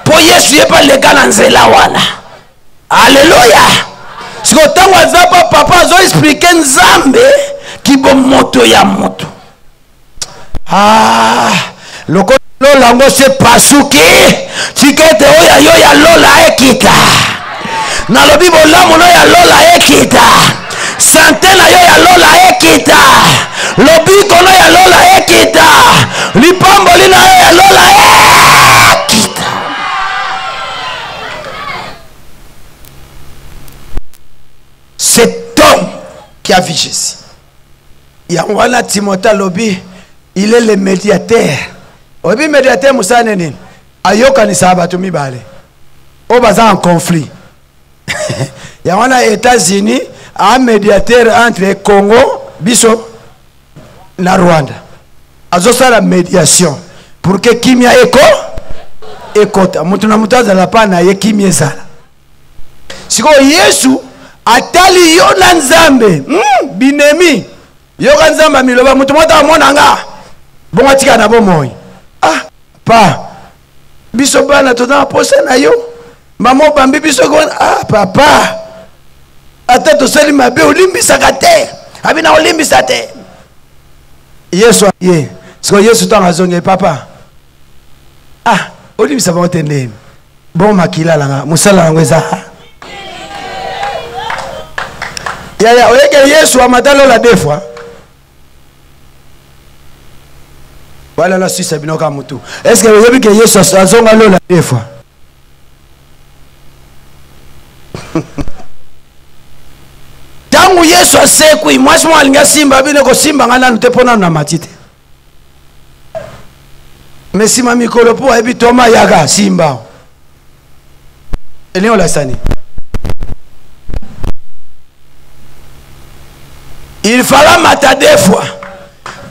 Po Yesu yepa leka na nzela wana. Alléluia. Siko tango azapa papa zo expliquer nzambe kibo moto ya moto. Loko lola ngo se pasuki tikete oya yo ya lola ekita. Na lobi bolamu no ya lola ekita. Santé na yo ya lola ekita. Lobiko no ya lola ekita. Lipamboli na yo ya lola ekita. Cet homme qui a vu Jésus. Yangwana Timothée lobi, il est le médiateur. Obi médiateur Moussa neni. Ayoka ni sabatu mibale. Obaza en conflit. Yangwana États-Unis un médiateur entre Congo biso na Rwanda. Azosa la médiation pour que kimia ekota. Mutu na mutaza la pana ye kimia sala. Siko Yesu atali yo na nzambe. Binemi. Yo ka nzamba miloba mutu mota mona nga. Bonga tika na bomoy. Pa. Biso bana tona pose na yo. Mamo bambi biso ko papa. Ata to seli mabe olimbisa kate. Abina olimbisa te. Yesu ye. Siko Yesu tanga zonge papa. Olimbisa ba otende. Bon makila langa musala ngweza. Ya oyeke Yesu amatalo la defwa. Wala la Suisse binoka mutu. Est-ce que vous avez que Yesu azonga lo la defwa? Tangu Yesu asekwi mwasi mwalinga simba bine ko simba ngana ntepona na matite. Mesima mikolo po ebi toma yaga simba. Elio la sani. Il fallait mater deux fois.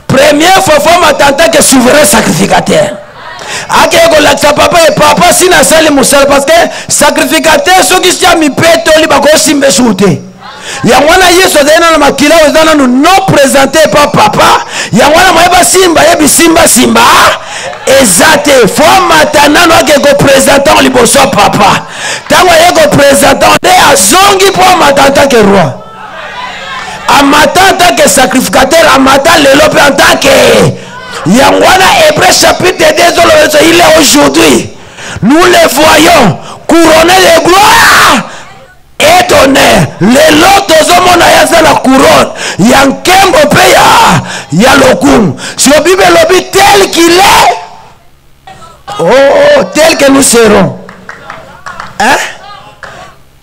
Première fois, il faut m'attendre que souverain sacrificateur. Akeko la papa et papa sina sali musala parce que sacrificateur ceux qui sont mi peto li bako simbe soute. Yangwana Yesu azana na makila ozana non présenté par papa. Yangwana moyeba simba yebi simba simba. Exacte. Faut matana no ke ko présentant liboso papa. Tango ye ko présentant de azongi pour matata ke roi. Amata en tant que sacrificateur, amata lelo pe en tant que Yangwana Hébreu chapitre 2 il est aujourd'hui. Nous les voyons couronner de gloire et d'honneur. Les lotos homona yaza la couronne. Yankembo pe ya lokum. Sur la Bible lobby tel qu'il est. Oh, tel que nous serons. Hein?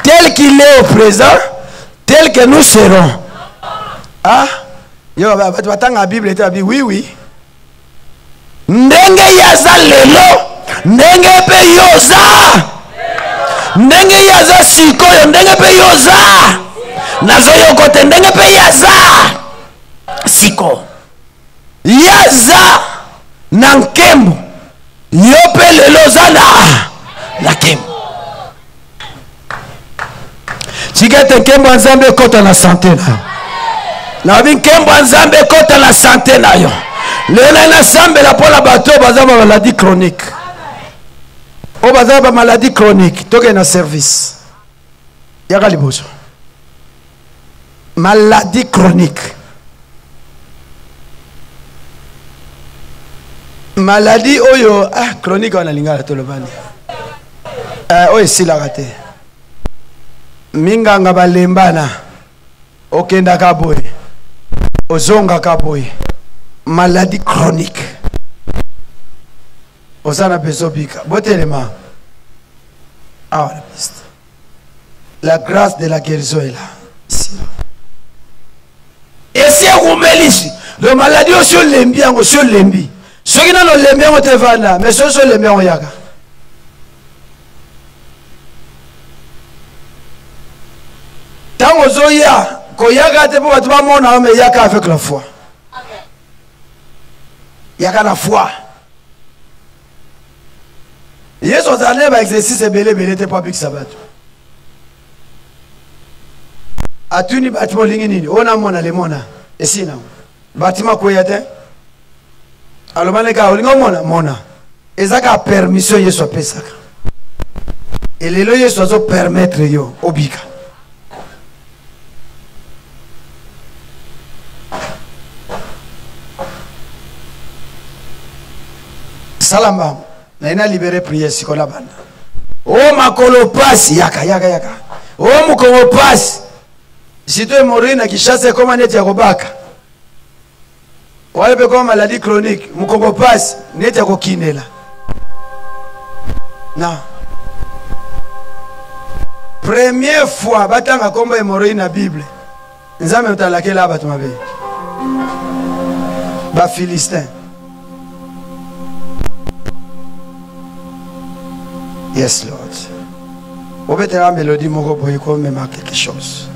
Tel qu'il est au présent, tel que nous serons. Ah? Yo, batanga Bible eta bi oui. Ndenge yaza lelo, ndenge pe yoza. Ndenge yaza sikoyo, ndenge pe yoza. Nazo yokote ndenge pe yaza. Siko. Yaza nankembo. Yope lelo zana na kembo. Chigete kembo nzambe kota na santé na. Na bin kembo nzambe kota na santé na yo. Lena na sambe la pola bato bazaba maladie chronique. O bazaba maladie chronique, toke na service. Yaka liboso. Maladie chronique. Maladie oyo chronique on a lingala to lobani. Oyo sila kate. Minganga balembana. Okenda kaboy. Ozonga kaboy. Maladie chronique. Osana bezobika. Botelema. Ah, la piste. La grâce de la guérison est là. Ici. Et si on met ici, le maladie aussi l'aime bien, aussi l'aime bien. Ceux qui n'ont l'aime bien, on te va là, mais ceux qui l'aiment bien, on y a. Tant aux oya, quand y a des pour toi, mon âme, il y a qu'avec la foi. Il y a qu'à la foi. Yes, aux années, l'exercice est belé, belé, t'es pas big sabbat. A tu ni bâtiment lingini, on a mon alémona. Et si non, bâtiment quoi y a-t-il? Alors, on mona. Et ça a permission de se faire. Et les loyers sont permettre yo obika. Salama, na libéré prière si kola bana. Oh makolo passe yaka. Oh mukolo passe. Si tu es mort na Kinshasa comment net ya kobaka. Wale comme maladie chronique, mukongo passe net ya kokinela. Non. Première fois batanga komba emoroi na Bible. Nzambe utalakela abatu mabe. Ba Philistin. Yes Lord. Obetera mélodie moko boye ko même quelque chose.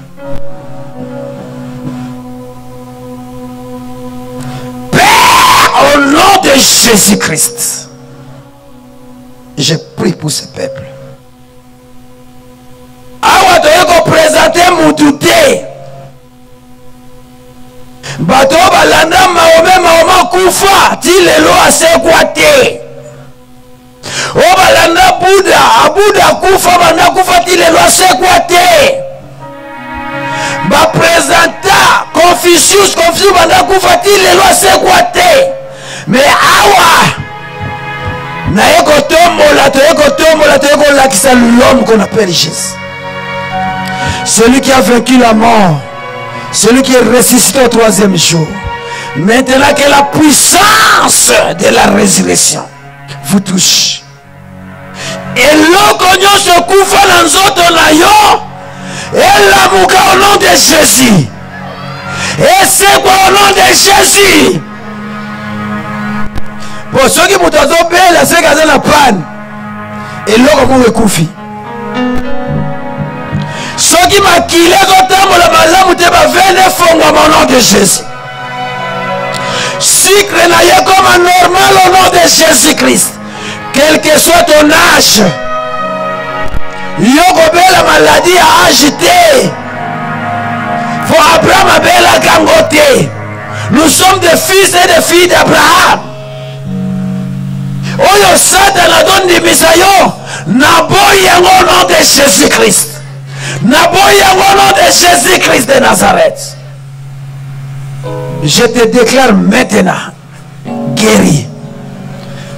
Père, au nom de Jésus-Christ, je prie pour ce peuple. Awa toyeko présenter Moutouté. Bato balanda Mahoma kufa ti lelo asekwate. O balanda Bouddha kufa banda kufa ti lelo asekwate. Ba présenta Confucius banda kufa ti lelo asekwate. Mais awa na yeko tombola toyeko lakisa l'homme qu'on appelle Jésus. Celui qui a vaincu la mort, celui qui est ressuscité au troisième jour. Maintenant que la puissance de la résurrection vous touche. Et l'okonyo se koufa dans nzoto na yo. Et la mouka au nom de Jésus. Et c'est quoi au nom de Jésus? Pour ceux qui vous ont belle, c'est qu'à la panne. Et l'okonyo koufi. Ceux qui m'a killé quand la malamu te va venir fondre au nom de Jésus. Sucre n'a comme un normal au nom de Jésus-Christ. Quel que soit ton âge, yoko la maladie à agiter. Abraham abela kangote. Nous sommes des fils et des filles d'Abraham. Oyo Satan a donné Misayo. Naboy au nom de Jésus-Christ. Naboy au nom de Jésus-Christ de Nazareth. Je te déclare maintenant guéri.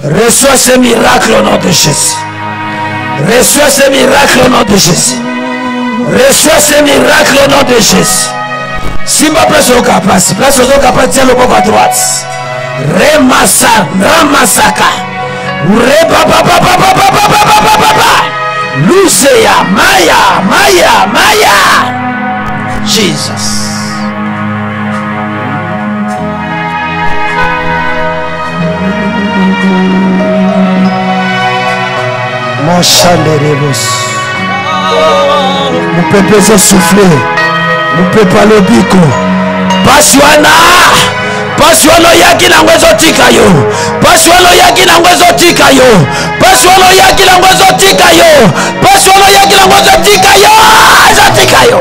Reçois ce miracle au nom de Jésus. Reçois ce miracle au nom de Jésus. Reçois ce miracle au nom de Jésus. Simba place au capas. Place au capas, tiens le bord à droite. Remassa, ramasaka. Lucia, Maya. Jesus. Mon chandéribus. Mon peuple s'est soufflé. Mon peuple le bico. Paswano yaki na ngwezo tika yo. Paswano yaki na ngwezo tika yo. Paswano yaki na ngwezo tika yo. Paswano yaki na ngwezo tika yo. Azatika yo.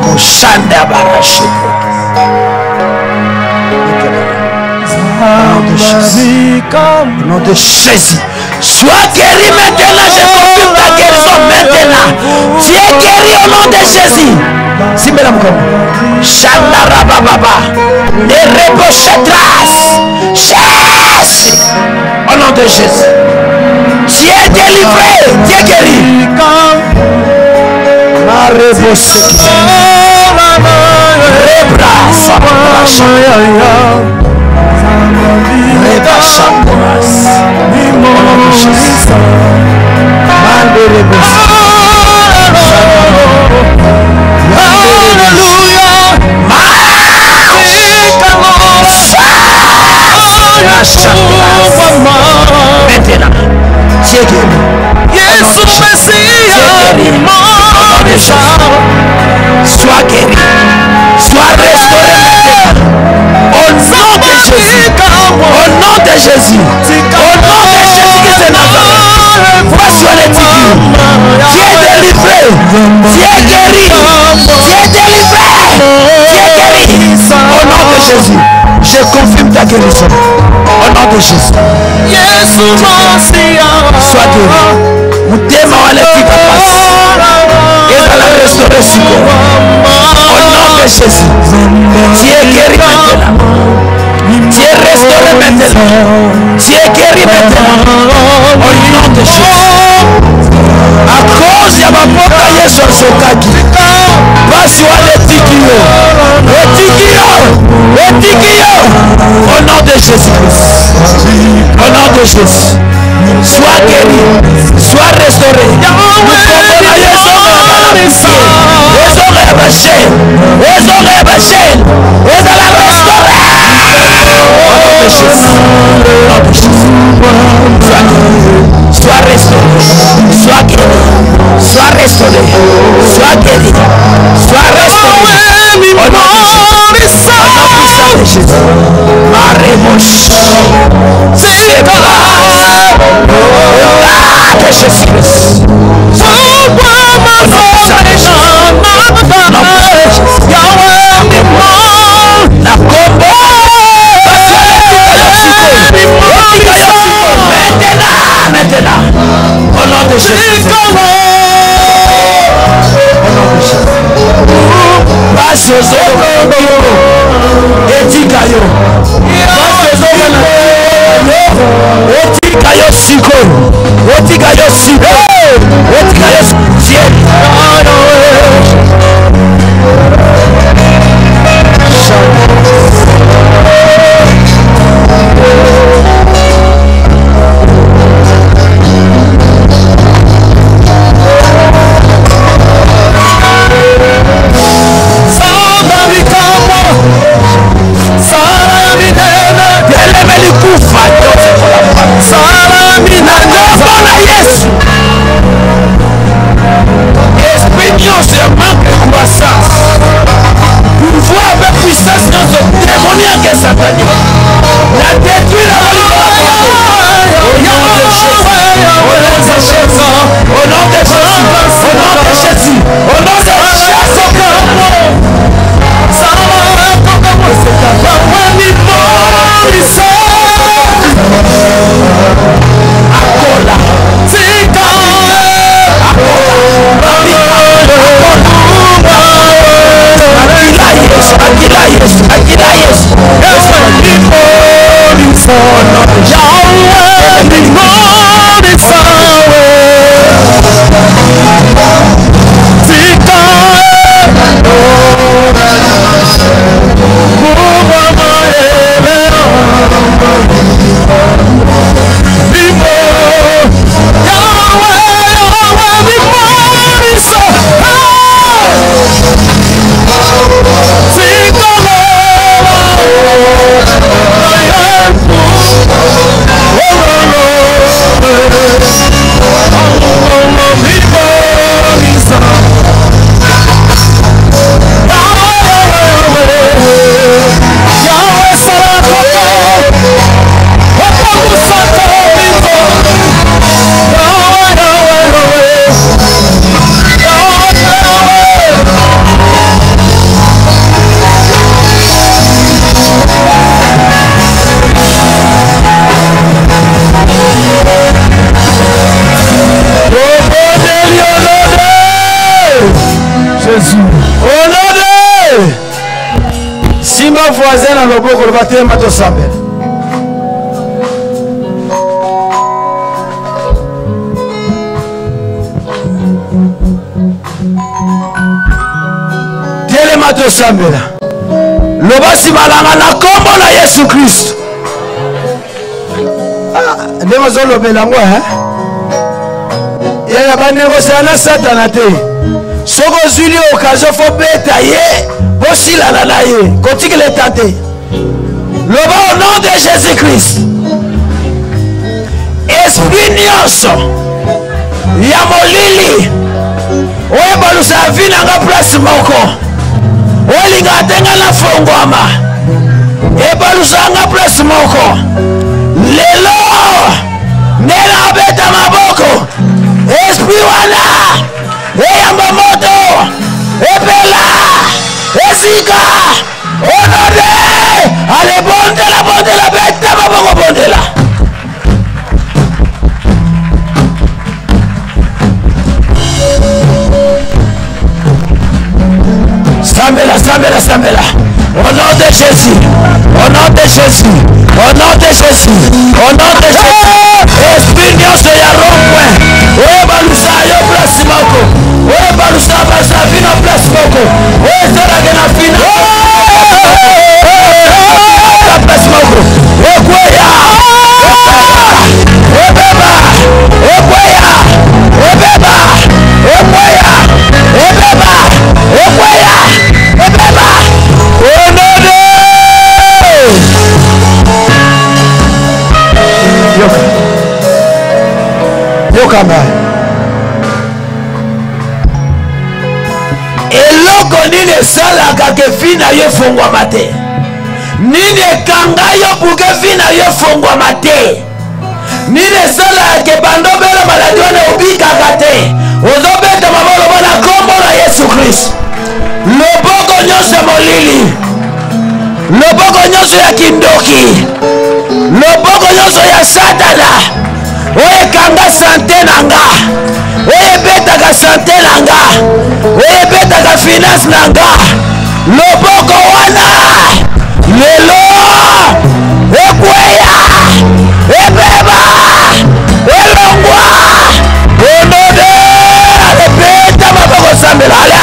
Moshanda barashiko. Au nom de Jésus. Sois guéri maintenant, je confirme ta guérison maintenant. Tu es guéri au nom de Jésus. Si mesdames comme Chandara Baba, ne rebochetras. Jésus. Au nom de Jésus. Tu es délivré, tu es guéri. Ma rebochetras. Sois guéri, sois restauré au nom de Jésus, au nom de Jésus, au nom de Jésus-Christ de Nazareth. Voici les tigres. Tu es délivré, tu es guéri, tu es délivré, tu es guéri. Au nom de Jésus, je confirme ta guérison. Au nom de Jésus. Sois guéri. Mutema wale tika pasi. Et dans la restauration. Au nom de Jésus. Tu es guéri maintenant. Tu es restauré maintenant. Tu es guéri maintenant. Au nom de Jésus. À cause de ma porte à Yesu Sokaki. Basi wale tikio. Au nom de Jésus-Christ. Au nom de Jésus. Sois guéri, sois restauré. Sois restauré, sois guéri, sois restauré, sois guéri, sois restauré. Au nom de Jésus. voisin na loboko le baptême to sambela. Telema to sambela. Lobasi balanga na kombo na Yesu Christ. Ah, ndemo zo lobela ngo ya baneko sana Satana te. Soko zuli occasion fo beta ye. Bosilana na ye. Kotiki le tante. Loba au nom de Jésus-Christ. Esprit nyonso ya molili oye balusa vina nga place moko olinga atenga na fongwama e balusa nga place moko lelo nena beta maboko esprit wana eyamba moto epela esika onode ale bondela beta maboko bondela. Sambela. Au nom de Jésus. Au nom de Jésus. Au nom de Jésus. Au nom de Jésus. Esprit nyonso ya rompwe. Oye balusa yo place moko. Oye balusa basa vino place moko. Oye zera gena fina. Place moko. Ekweya. Ebeba. Ekweya. Ebeba. Ekweya. Ebeba. Ekweya. Ebeba. Onode. Yoka mba. Eloko nini esalaka ke vi na yo efongwama te? Nini ekanga yo buke vi na yo efongwama te? Nini esalaka ke bandobela maladi wana obikaka te? Ozobeta maboko na kombo na Yesu Christ. Loboko nyonso ya molili, loboko nyonso ya kindoki, loboko nyonso ya Satana oyo ekanga sante na nga, oyo ebetaka sante na nga, oyo ebetaka finance na nga, loboko wana lelo ekweya ebeba elongwa onode alebeta maboko sambela ale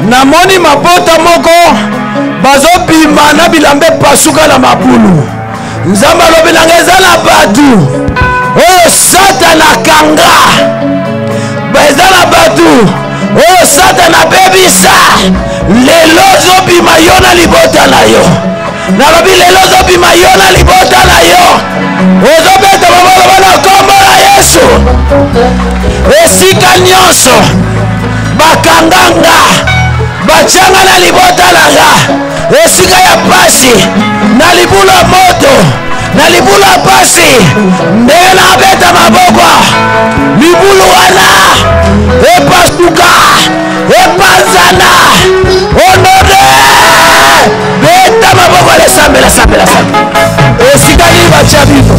namoni mabota moko bazobima na bilambe pasuka na mabulu. Nzambe alobelanga eza na batu oyo Satana kanga, eza na batu oyo Satana bebisa. Lelo zobima yo na libota na yo, nalobi lelo zobima yo na libota na yo, ozobeta maboko na kombo na Yesu. Esika nyonso bakanganga bachanga na libota nanga, esika ya pasi na libula moto na libula pasi ndenge na beta maboko libulu wana epasuka epanzana onode beta maboko lesambela esika nini batia bino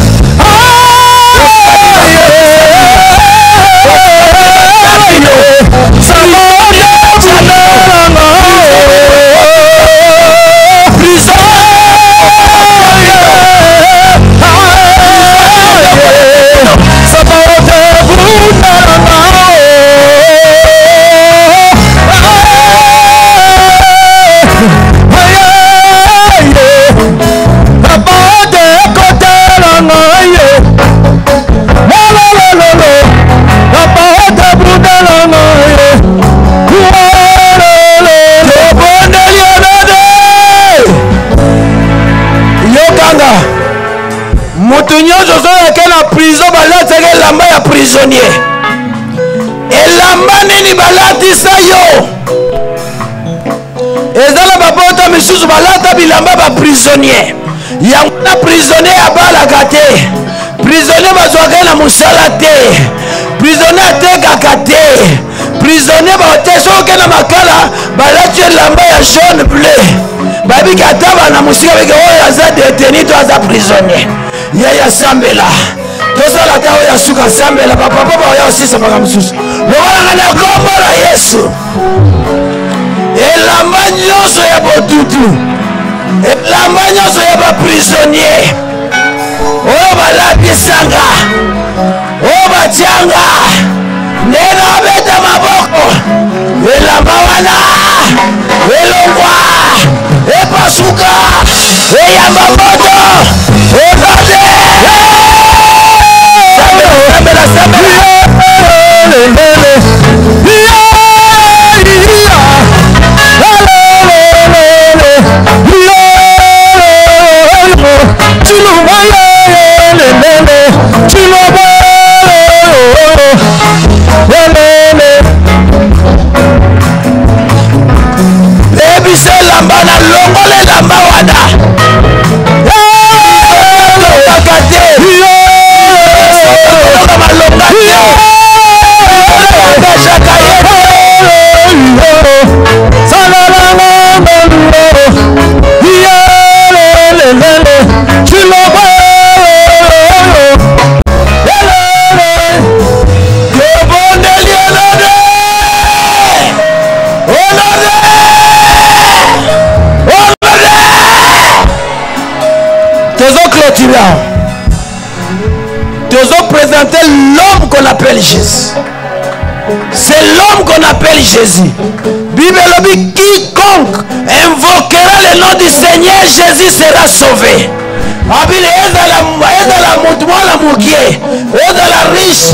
na prison balataka elamba ya prisonnier. Elamba nini balatisa yo? Ezala babota misusu balata bilamba ba prisonnier. Yango na prisonnier abalaka te. Prisonnier bazwaka na musala te. Prisonnier atekaka te. Prisonnier baoteshoke na makala balati elamba ya jaune bleu. Babiki ataba na musika beke oyo aza détenu to aza prisonnier. Yaya sambela. Tosala ta oyo suka sambela papa oyo osisa baka mususu. Lokola na kombo la Yesu. Elamba nyonso ya botutu. Elamba nyonso ya ba prisonnier. Oyo balatisanga. Oyo batianga. Nena beta maboko. Elamba wana. Elongwa. Epasuka. Eyamba moto. Ekate. Sambela, sambela. Présenter l'homme qu'on appelle Jésus. C'est l'homme qu'on appelle Jésus. Bible dit quiconque invoquera le nom du Seigneur, Jésus sera sauvé. Abile ezala mutmala mukie, ezala riche,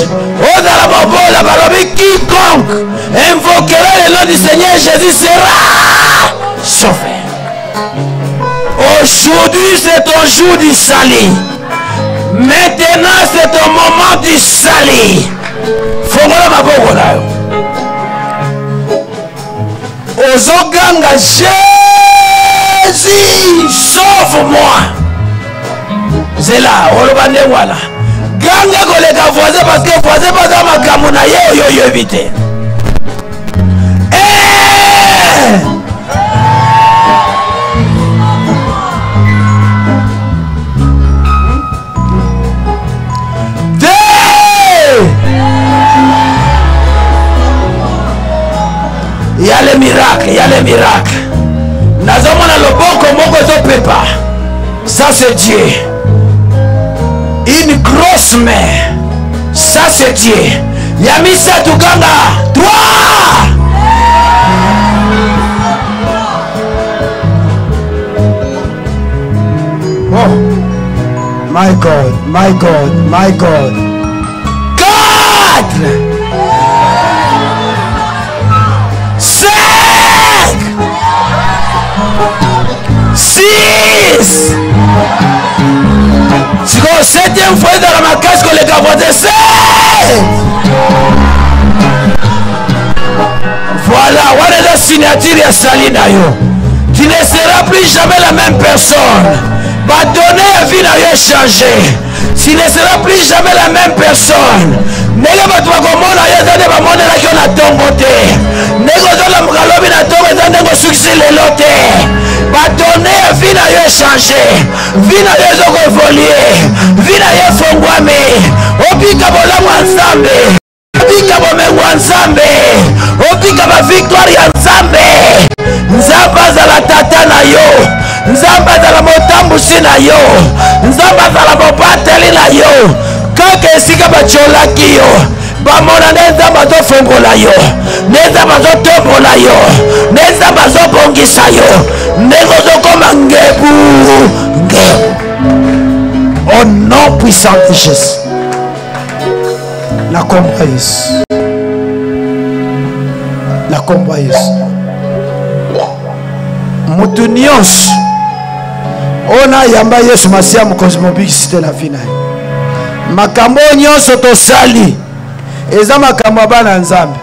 ezala bobola balobi quiconque invoquera le nom du Seigneur, Jésus sera sauvé. Aujourd'hui c'est ton jour du salut. Maintenant c'est ton moment du salut. Fongola maboko na yo. Ozoganga Jésus, sauve-moi. C'est là, oloba nde wala. Ganga koleka voisin parce que voisin baza makambo na ye oyo yo éviter. Il y a les miracles, il y a les miracles. Nazomona loboko moko zo pepa. Ça c'est Dieu. Une grosse main. Ça c'est Dieu. Yamisa Tuganga. Toi. Oh. My God, my God, my God. 4. 6. C'est la 7e fois dans la macasse qu'on les gavoise. 7. Voilà, voilà la signature à Salinayo. Tu ne seras plus jamais la même personne. Va donner la vie à changer. Tu ne seras plus jamais la même personne. Nega batwa komona yazade bamona la kiona tongote. Nego zola mukalobi na tongo zande ngo succès lelote. Ba donner vie na yo changer. Vie na yo zoko évoluer. Vie na yo fongwame. Obika bolamu ensemble. Obika bomengu ensemble. Obika ba victoire ya ensemble. Nzamba za la tata na yo. Nzamba za la motambusi na yo. Nzamba za la mobateli na yo. Kaka esika bacholaki yo bamona neza bazofongola yo neza bazotombola yo neza bazobongisa yo ndenge ozokoma ngebu ngebu au nom puissant de Jésus. La combat Yesu, la combat Yesu. Mutu nyonso ona yamba Yesu masia mokonzi mobikisite na vie na ye. makambo nyonso tosali eza makambo ya bana nzambe.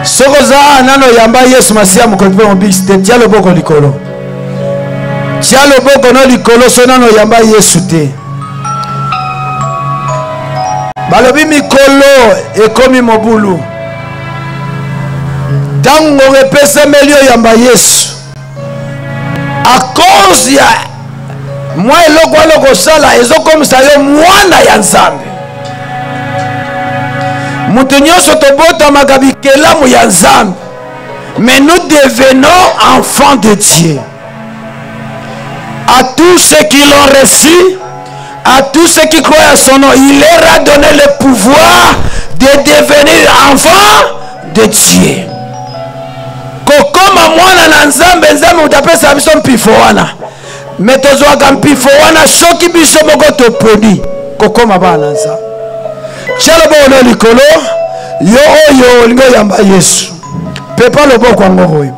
Soko za nano yamba Yesu Masiya mokoli mpe mobikisi te, tia loboko likolo. Tia loboko no likolo so nano yamba Yesu te. Balobi mikolo ekomi mobulu. Tango epesameli oyamba Yesu. À cause ya moi eloko wana kosala ezokomisa yo mwana ya Nzambe. Mutu nyonso tobotamaka bikelamu ya Nzambe. Mais nous devenons enfants de Dieu. À tous ceux qui l'ont reçu, à tous ceux qui croient à son nom, il leur a donné le pouvoir de devenir enfants de Dieu. Kokoma mwana na Nzambe, Nzambe utapesa biso mpifo wana. Mais tozwaka mpifo wana soki biso moko toponi. Kokoma bana Nzambe. Tiala bono likolo, yo oyo lingo yamba Yesu. Pepa loboko yango oyo.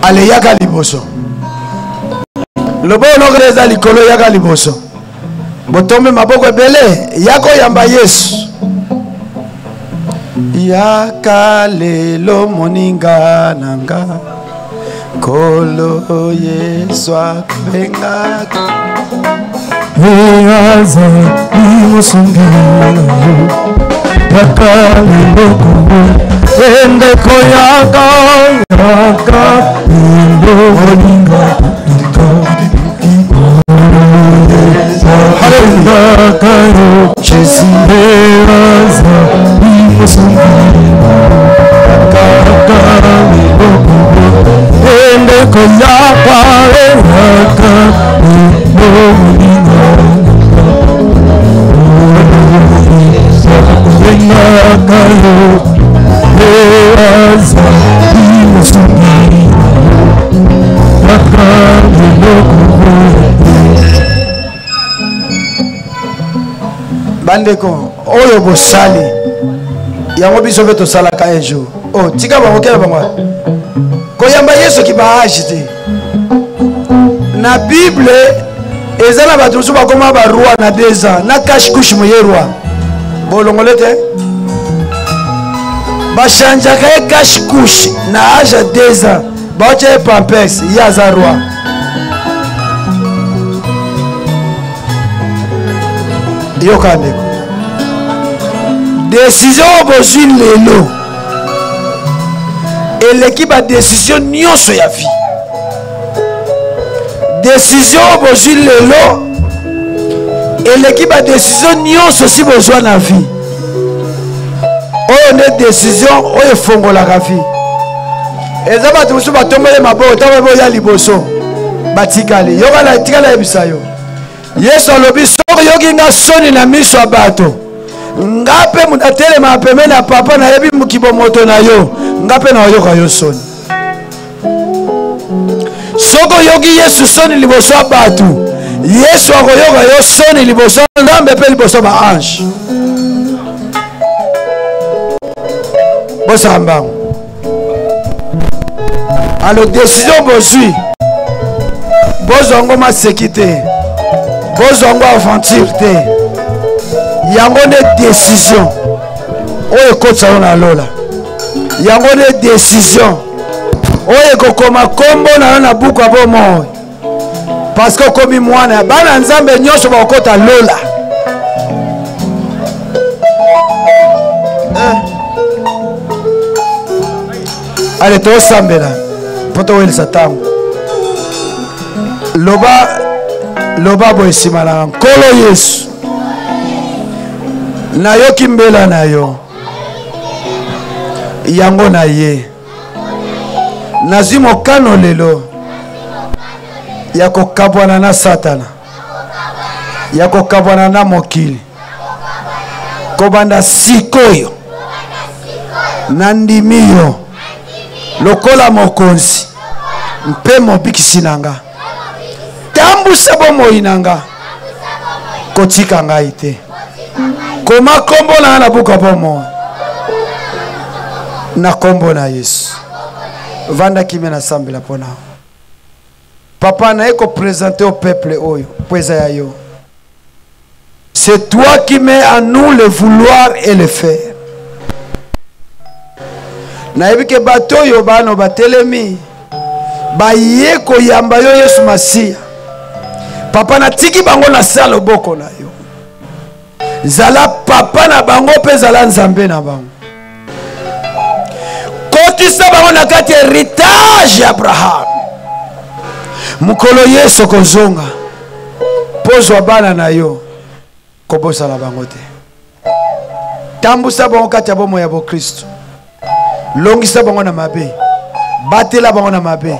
Ale yaka liboso. Lobo no greza likolo yaka liboso. Botombe maboko ebele yako yamba Yesu. Yaka lelo moninga nanga kolo Yesu apenga Yaza imusungila yaka lelo ende koyaka yaka lelo moninga Hallelujah, Jesus, bandeko oyo bosali yango biso pe tosalaka un jour. Oh tika bamokela bango koyamba Yesu ki baage te na Bible eza na bato mosusu bakoma baroi na 2 ans na cache-couche moye roi bolongole te bachanjaka ye cache-couche na age ya 2 ans baotya ye pampers ye aza roi. Yoka ndeko décision bozwi lelo eleki ba décision nyonso ya vie. Décision bozwi lelo eleki ba décision nyonso si bozwa na vie. Oyo nde décision oyo fongolaka vie. Eza bato mosusu batombele maboko ntango boya liboso batikali yoka tikala yebisa yo. Yesu alobi soki yoki nga soni na miso ya bato nga mpe mutu atelema pembeni na papa nayebi mokibo moto na yo nga mpe nayoka yo soni. Soki oyoki Yesu soni liboso ya bato Yesu akoyoka yo soni liboso ya Nzambe mpe liboso ya baange. Bosaka mbango alors décision bozwi bozwango maseki te bozwango aventure te yango nde décision oyo ekotisa yo na lola yango nde décision oyo ekokoma kombo na yo na buku ya bomoi parce que okomi mwana ya bana Nzambe nyonso bakokota lola. Ale tosambela mpo towelisa ntango loba boye nsima na nkolo Yesu nayoki mbela na yo yango na ye nazwi mokano lelo ya kokabwana na Satana ya kokabwana na mokili kobanda sikoyo nandimi yo lokola mokonzi mpe mobikisi nanga tambusa bomoi nanga kotika ngai te koma kombo na na buka bomoi na kombo na Yesu vanda kimena sambela pona Papa n'a pas présenté au peuple. C'est toi qui mets en nous le vouloir et le faire. Nayebi ke bato yo bano batelemi baye ko yamba yo Yesu Masia. Papa na tiki bango na sala boko na yo. Zala papa na bango pe zala nzambe na bango. Kotisa bango na kati héritage Abraham. Mukolo Yesu kozonga. Pozwa bana na yo. Kobosa la bango te. Tambusa bango kati ya bomo ya bo Kristo. Longisa bango na mabe. Batela bango na mabe.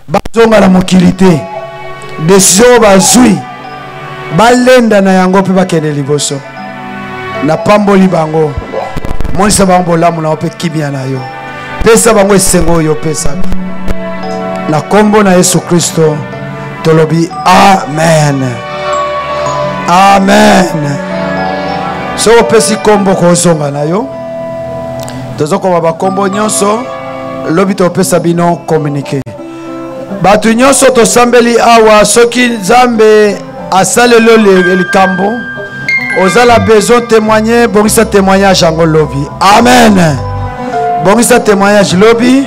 Bazonga na mokilité. Décision bazui. Balenda na yango pe bakende liboso. Na pamboli bango. Monisa bango lamu na ope kibia na yo. Pesa bango esengo yo pesa. Na kombo na Yesu Kristo tolobi amen. Amen. So pesi kombo ko zonga na yo. Tozoko baba kombo nyonso lobi to pesa bino communiquer. Batu nyonso to sambeli awa soki Zambe asalelo le kambo. Ozala besoin témoigner, bongisa témoignage ango lobi. Amen. Bongisa témoignage lobi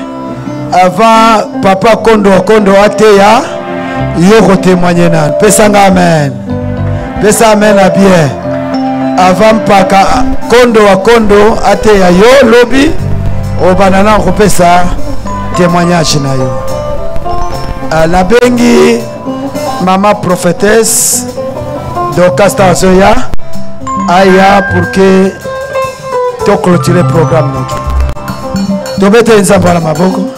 avant papa kondo ateya yo ko témoigner nan. Pesanga amen. Pesa amen a bien. Avant paka kondo ateya yo lobi o banana ko pesa témoignage na yo. La bengi mama prophétesse Dorcas Zoya aya pour que tu clôturer le programme. Tu bete nzamba la maboko.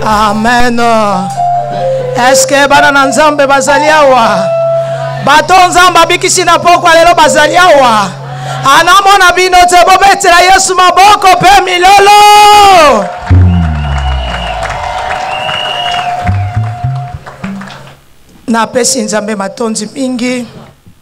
Amen. Est-ce que bana nzambe bazaliawa? Bato nzambe bikisi na poko lelo bazaliawa. Anamona bino te bobetela Yesu maboko pe milolo. Na pesi nzambe matonzi mingi.